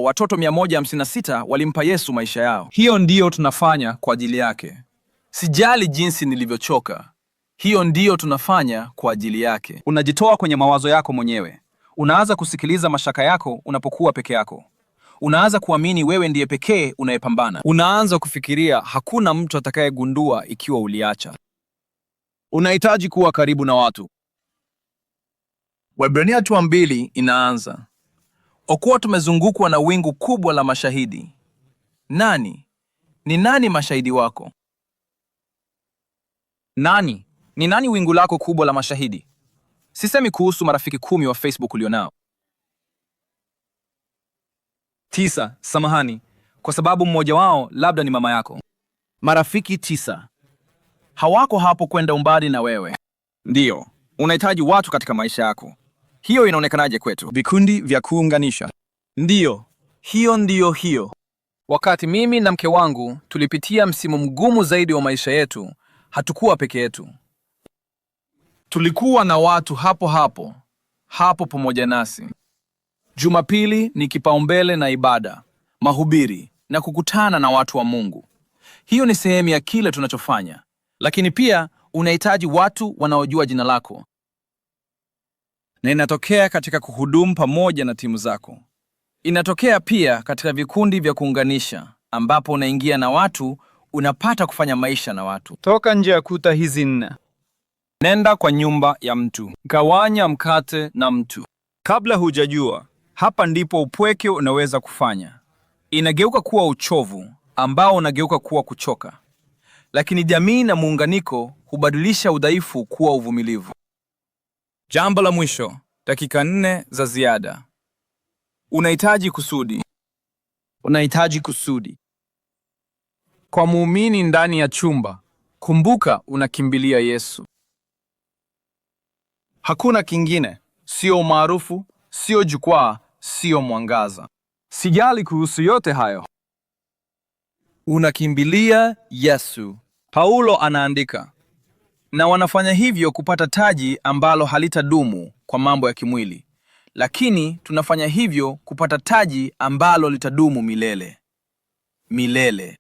Watoto 156 walimpa Yesu maisha yao. Hiyo ndiyo tunafanya kwa ajili yake. Sijali jinsi nilivyochoka. Hiyo ndiyo tunafanya kwa ajili yake. Unajitoa kwenye mawazo yako mwenyewe. Unaanza kusikiliza mashaka yako unapokuwa peke yako. Unaanza kuamini wewe ndiye pekee unayepambana. Unaanza kufikiria hakuna mtu atakayegundua ikiwa uliacha. Unahitaji kuwa karibu na watu. Waebrania 2 inaanza. Okuwa tumezungukwa na wingu kubwa la mashahidi. Ni nani mashahidi wako? Ni nani wingu lako kubwa la mashahidi? Sisemi kuhusu marafiki 10 wa Facebook ulionao. 9, samahani, kwa sababu mmoja wao labda ni mama yako. Marafiki 9. Hawako hapo kwenda umbali na wewe. Ndiyo, unahitaji watu katika maisha yako. Hiyo inaonekanaje kwetu? Vikundi vya kuunganisha. Ndiyo, hiyo. Wakati mimi na mke wangu tulipitia msimu mgumu zaidi wa maisha yetu, hatukuwa peke yetu. Tulikuwa na watu hapo pamoja nasi. Jumapili ni kipaumbele na ibada, mahubiri na kukutana na watu wa Mungu. Hiyo ni sehemu ya kile tunachofanya. Lakini pia unahitaji watu wanaojua jina lako. Na inatokea katika kuhudumu pamoja na timu zako. Inatokea pia katika vikundi vya kuunganisha, ambapo unaingia na watu, unapata kufanya maisha na watu. Toka nje ya kuta hizi 4. Nenda kwa nyumba ya mtu. Gawanya mkate na mtu. Kabla hujajua, hapa ndipo upweke unaweza kufanya. Inageuka kuwa uchovu, ambao unageuka kuwa kuchoka. Lakini jamii na muunganiko hubadilisha udhaifu kuwa uvumilivu. Jambo la mwisho, dakika 4 za ziada. Unahitaji kusudi. Kwa muumini ndani ya chumba, kumbuka unakimbilia Yesu. Hakuna kingine, sio umaarufu, sio jukwaa, sio mwangaza. Sijali kuhusu yote hayo. Unakimbilia Yesu. Paulo anaandika, na wanafanya hivyo kupata taji ambalo halitadumu kwa mambo ya kimwili, lakini tunafanya hivyo kupata taji ambalo litadumu milele.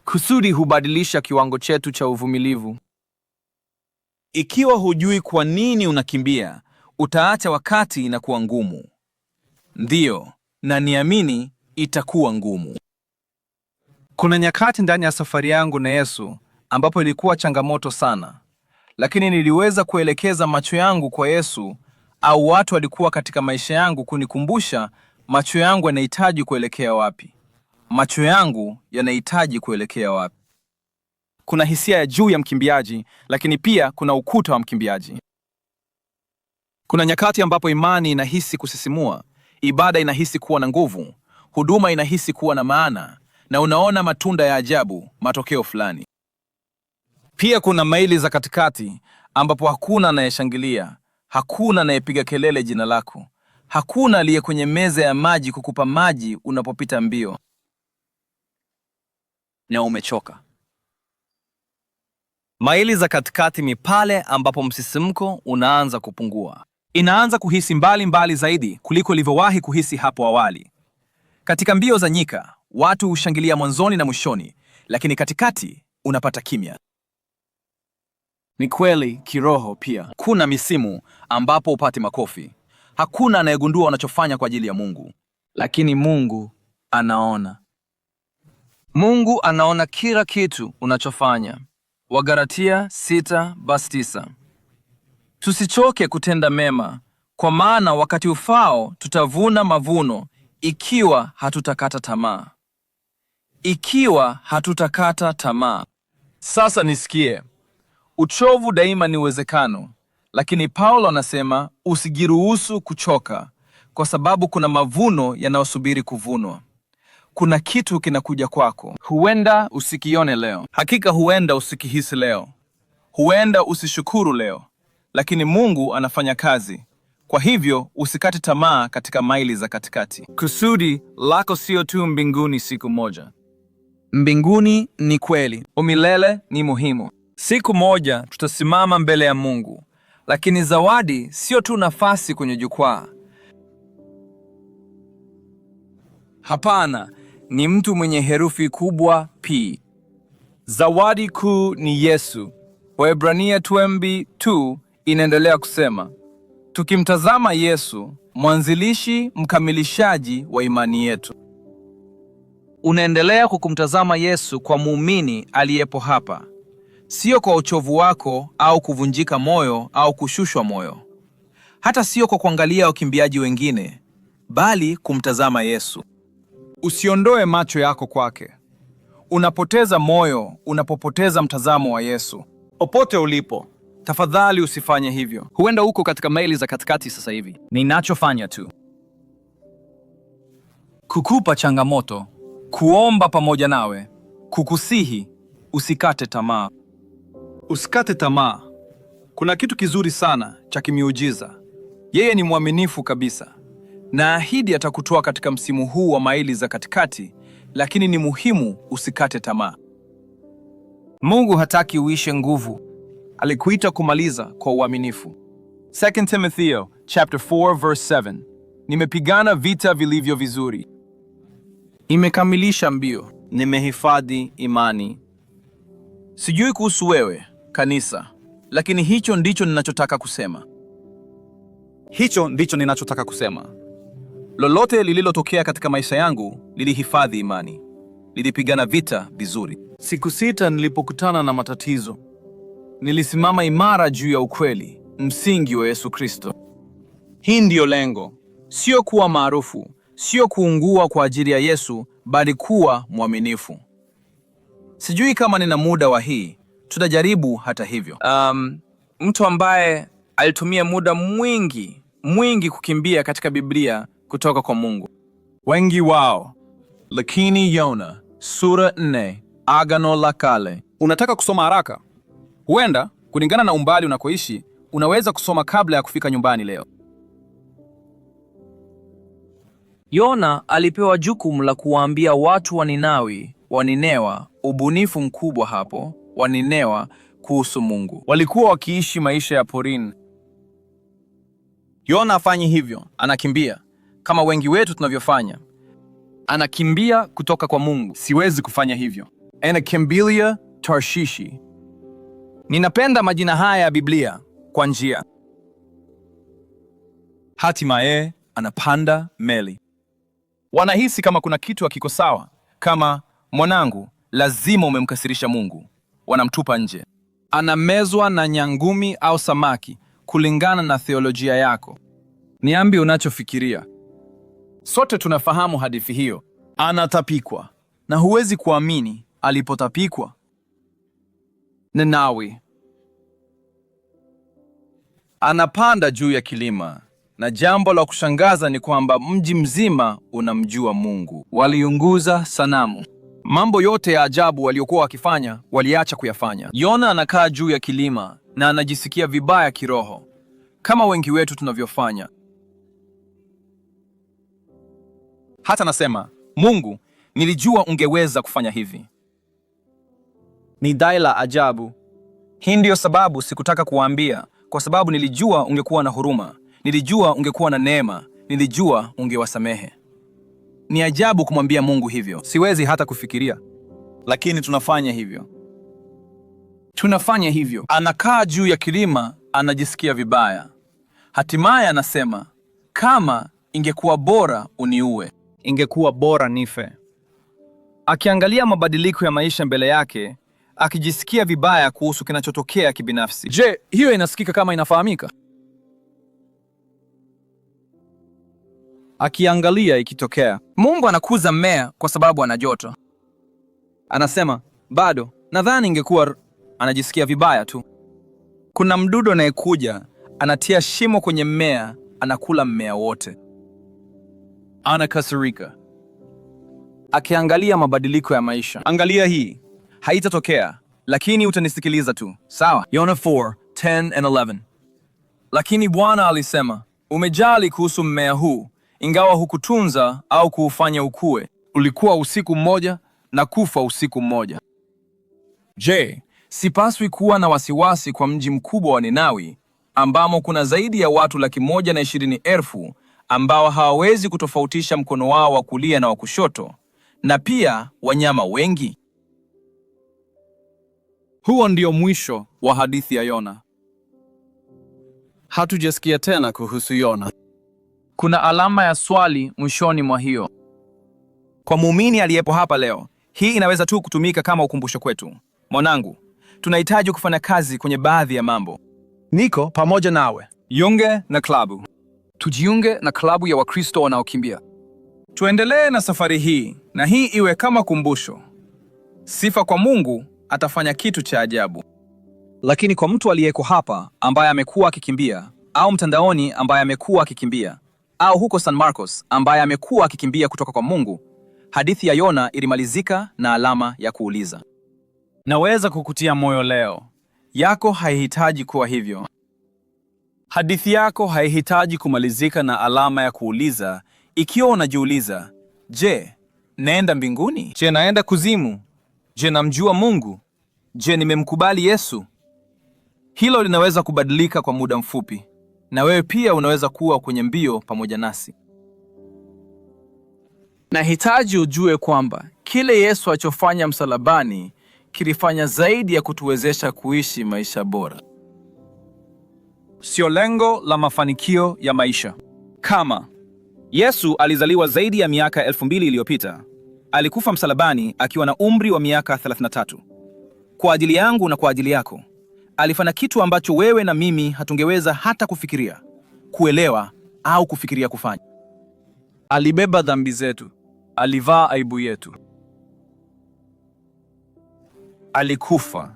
Kusudi hubadilisha kiwango chetu cha uvumilivu. Ikiwa hujui kwa nini unakimbia, Utaacha wakati inakuwa ngumu. Ndiyo, na niamini itakuwa ngumu. Kuna nyakati ndani ya safari yangu na Yesu ambapo ilikuwa changamoto sana, lakini niliweza kuelekeza macho yangu kwa Yesu au watu walikuwa katika maisha yangu kunikumbusha macho yangu yanahitaji kuelekea wapi. Macho yangu yanahitaji kuelekea wapi. Kuna hisia ya juu ya mkimbiaji, lakini pia kuna ukuta wa mkimbiaji. Kuna nyakati ambapo imani inahisi kusisimua, ibada inahisi kuwa na nguvu, huduma inahisi kuwa na maana, na unaona matunda ya ajabu, matokeo fulani. Pia kuna maili za katikati ambapo hakuna anayeshangilia, hakuna anayepiga kelele jina lako, hakuna aliye kwenye meza ya maji kukupa maji unapopita mbio na umechoka. Maili za katikati ni pale ambapo msisimko unaanza kupungua. Inaanza kuhisi mbali zaidi kuliko ilivyowahi kuhisi hapo awali. Katika mbio za nyika, watu hushangilia mwanzoni na mwishoni, lakini katikati unapata kimya. Ni kweli kiroho pia. Kuna misimu ambapo upati makofi. Hakuna anayegundua unachofanya kwa ajili ya Mungu. Lakini Mungu anaona. Mungu anaona kila kitu unachofanya. Wagalatia 6:9. Tusichoke kutenda mema, kwa maana wakati ufao tutavuna mavuno ikiwa hatutakata tamaa. Ikiwa hatutakata tamaa. Sasa nisikie. Uchovu daima ni uwezekano, lakini Paulo anasema usijiruhusu kuchoka, kwa sababu kuna mavuno yanayosubiri kuvunwa. Kuna kitu kinakuja kwako. Huenda usikione leo. Hakika huenda usikihisi leo. Huenda usishukuru leo. Lakini Mungu anafanya kazi. Kwa hivyo usikate tamaa katika maili za katikati. Kusudi lako sio tu mbinguni siku moja. Mbinguni ni kweli. Umilele ni muhimu. Siku moja tutasimama mbele ya Mungu. Lakini zawadi sio tu nafasi kwenye jukwaa. Hapana, ni mtu mwenye herufi kubwa P. Zawadi kuu ni Yesu. Waebrania 12:2 inaendelea kusema, tukimtazama Yesu, mwanzilishi mkamilishaji wa imani yetu. Unaendelea kumtazama Yesu kwa muumini aliyepo hapa. Sio kwa uchovu wako au kuvunjika moyo au kushushwa moyo. Hata sio kwa kuangalia wakimbiaji wengine, bali kumtazama Yesu. Usiondoe macho yako kwake. Unapoteza moyo unapopoteza mtazamo wa Yesu. Popote ulipo, tafadhali usifanye hivyo. Huenda uko katika maili za katikati sasa hivi. Ninachofanya tu kukupa changamoto, kuomba pamoja nawe, kukusihi usikate tamaa. Usikate tamaa. Kuna kitu kizuri sana cha kimiujiza. Yeye ni mwaminifu kabisa. Na ahidi atakutoa katika msimu huu wa maili za katikati, lakini ni muhimu usikate tamaa. Mungu hataki uishe nguvu. Alikuita kumaliza kwa uaminifu. 2 Timotheo chapter 4 verse 7. Nimepigana vita vilivyo vizuri. Nimekamilisha mbio. Nimehifadhi imani. Sijui kuhusu wewe, kanisa, lakini hicho ndicho ninachotaka kusema. Hicho ndicho ninachotaka kusema. Lolote lililotokea katika maisha yangu lilihifadhi imani. Lilipigana vita vizuri. Siku 6 nilipokutana na matatizo, nilisimama imara juu ya ukweli, msingi wa Yesu Kristo. Hii ndiyo lengo. Sio kuwa maarufu, sio kuungua kwa ajili ya Yesu, bali kuwa mwaminifu. Sijui kama nina muda wa hii, tutajaribu hata hivyo. Mtu ambaye alitumia muda mwingi kukimbia katika Biblia kutoka kwa Mungu. Wengi wao. Lakini Yona, sura 4, Agano la Kale. Unataka kusoma haraka? Huenda, kulingana na umbali unakoishi, unaweza kusoma kabla ya kufika nyumbani leo. Yona alipewa jukumu la kuwaambia watu wa Ninewa, ubunifu mkubwa hapo, wa Ninewa kuhusu Mungu. Walikuwa wakiishi maisha ya porini. Yona hafanyi hivyo, anakimbia kama wengi wetu tunavyofanya. Anakimbia kutoka kwa Mungu. Siwezi kufanya hivyo. Anakimbilia Tarshishi. Ninapenda majina haya ya Biblia kwa njia. Hatimaye anapanda meli. Wanahisi kama kuna kitu hakiko sawa, kama mwanangu, lazima umemkasirisha Mungu. Wanamtupa nje. Anamezwa na nyangumi au samaki kulingana na theolojia yako. Niambie unachofikiria. Sote tunafahamu hadithi hiyo. Anatapikwa, na huwezi kuamini alipotapikwa. Ninawi anapanda juu ya kilima, na jambo la kushangaza ni kwamba mji mzima unamjua Mungu. Waliunguza sanamu. Mambo yote ya ajabu waliokuwa wakifanya waliacha kuyafanya. Yona anakaa juu ya kilima na anajisikia vibaya kiroho, kama wengi wetu tunavyofanya. Hata nasema, Mungu, nilijua ungeweza kufanya hivi. Ni dai la ajabu. Hii ndiyo sababu sikutaka kuwaambia, kwa sababu nilijua ungekuwa na huruma, nilijua ungekuwa na neema, nilijua ungewasamehe. Ni ajabu kumwambia Mungu hivyo. Siwezi hata kufikiria. Lakini tunafanya hivyo. Tunafanya hivyo. Anakaa juu ya kilima, anajisikia vibaya. Hatimaye anasema, kama ingekuwa bora uniue. Ingekuwa bora nife. Akiangalia mabadiliko ya maisha mbele yake, akijisikia vibaya kuhusu kinachotokea kibinafsi. Je, hiyo inasikika kama inafahamika? Akiangalia ikitokea. Mungu anakuza mmea kwa sababu ana joto. Anasema, bado, nadhani ingekuwa. Anajisikia vibaya tu. Kuna mdudu anayekuja, anatia shimo kwenye mmea, anakula mmea wote. Anakasirika. Akiangalia mabadiliko ya maisha. Angalia hii. Haitatokea, lakini utanisikiliza tu. Sawa? Yona 4:10-11. Lakini Bwana alisema, umejali kuhusu mmea huu, ingawa hukutunza au kuufanya ukue. Ulikuwa usiku mmoja na kufa usiku mmoja. Je, sipaswi kuwa na wasiwasi kwa mji mkubwa wa Ninawi, ambamo kuna zaidi ya watu 120,000 ambao hawawezi kutofautisha mkono wao wa kulia na wa kushoto, na pia wanyama wengi? Huo ndio mwisho wa hadithi ya Yona. Hatujasikia tena kuhusu Yona. Kuna alama ya swali mwishoni mwa hiyo. Kwa muumini aliyepo hapa leo, hii inaweza tu kutumika kama ukumbusho kwetu. Mwanangu, tunahitaji kufanya kazi kwenye baadhi ya mambo. Niko pamoja nawe. Jiunge na klabu. Tujiunge na klabu ya Wakristo wanaokimbia. Tuendelee na safari hii, na hii iwe kama kumbusho. Sifa kwa Mungu, atafanya kitu cha ajabu. Lakini kwa mtu aliyeko hapa ambaye amekuwa akikimbia, au mtandaoni ambaye amekuwa akikimbia, au huko San Marcos ambaye amekuwa akikimbia kutoka kwa Mungu, hadithi ya Yona ilimalizika na alama ya kuuliza. Naweza kukutia moyo leo. Yako haihitaji kuwa hivyo. Hadithi yako haihitaji kumalizika na alama ya kuuliza. Ikiwa unajiuliza, je, naenda mbinguni? Je, naenda kuzimu? Je, namjua Mungu? Je, nimemkubali Yesu? Hilo linaweza kubadilika kwa muda mfupi, na wewe pia unaweza kuwa kwenye mbio pamoja nasi. Nahitaji ujue kwamba kile Yesu alichofanya msalabani kilifanya zaidi ya kutuwezesha kuishi maisha bora. Sio lengo la mafanikio ya maisha. Kama Yesu alizaliwa zaidi ya miaka 2000 iliyopita, alikufa msalabani akiwa na umri wa miaka 33. Kwa ajili yangu na kwa ajili yako, alifanya kitu ambacho wewe na mimi hatungeweza hata kufikiria, kuelewa au kufikiria kufanya. Alibeba dhambi zetu. Alivaa aibu yetu. Alikufa.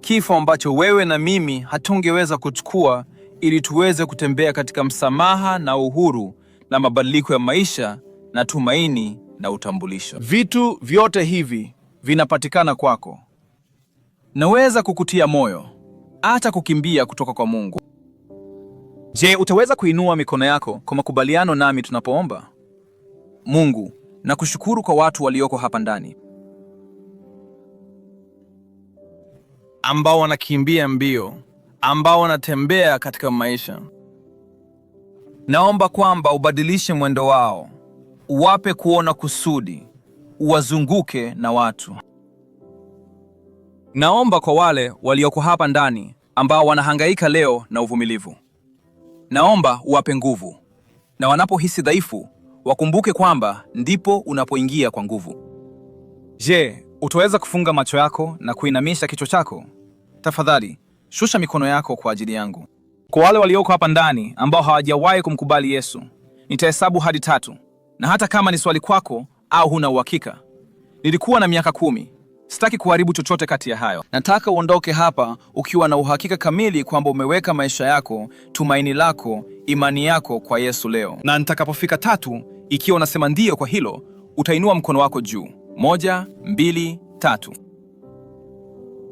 Kifo ambacho wewe na mimi hatungeweza kuchukua ili tuweze kutembea katika msamaha na uhuru na mabadiliko ya maisha na tumaini na utambulisho. Vitu vyote hivi vinapatikana kwako. Naweza kukutia moyo, hata kukimbia kutoka kwa Mungu. Je, utaweza kuinua mikono yako kwa makubaliano nami tunapoomba? Mungu, nakushukuru kwa watu walioko hapa ndani, ambao wanakimbia mbio, ambao wanatembea katika maisha. Naomba kwamba ubadilishe mwendo wao, uwape kuona kusudi, uwazunguke na watu. Naomba kwa wale walioko hapa ndani ambao wanahangaika leo na uvumilivu. Naomba uwape nguvu, na wanapohisi dhaifu, wakumbuke kwamba ndipo unapoingia kwa nguvu. Je, utaweza kufunga macho yako na kuinamisha kichwa chako? Tafadhali, shusha mikono yako kwa ajili yangu. Kwa wale walioko hapa ndani ambao hawajawahi kumkubali Yesu, nitahesabu hadi 3, na hata kama ni swali kwako au huna uhakika. Nilikuwa na miaka 10. Sitaki kuharibu chochote kati ya hayo. Nataka uondoke hapa ukiwa na uhakika kamili kwamba umeweka maisha yako, tumaini lako, imani yako kwa Yesu leo. Na nitakapofika 3, ikiwa unasema ndiyo kwa hilo, utainua mkono wako juu. 1, 2, 3.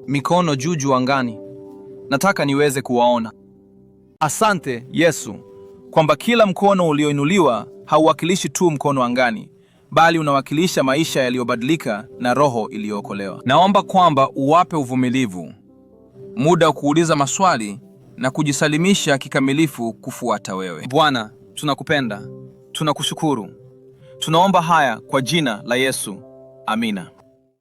Mikono juu angani. Nataka niweze kuwaona. Asante Yesu, kwamba kila mkono ulioinuliwa hauwakilishi tu mkono angani, bali unawakilisha maisha yaliyobadilika na roho iliyookolewa. Naomba kwamba uwape uvumilivu, muda wa kuuliza maswali na kujisalimisha kikamilifu kufuata wewe. Bwana, tunakupenda, tunakushukuru. Tunaomba haya kwa jina la Yesu. Amina.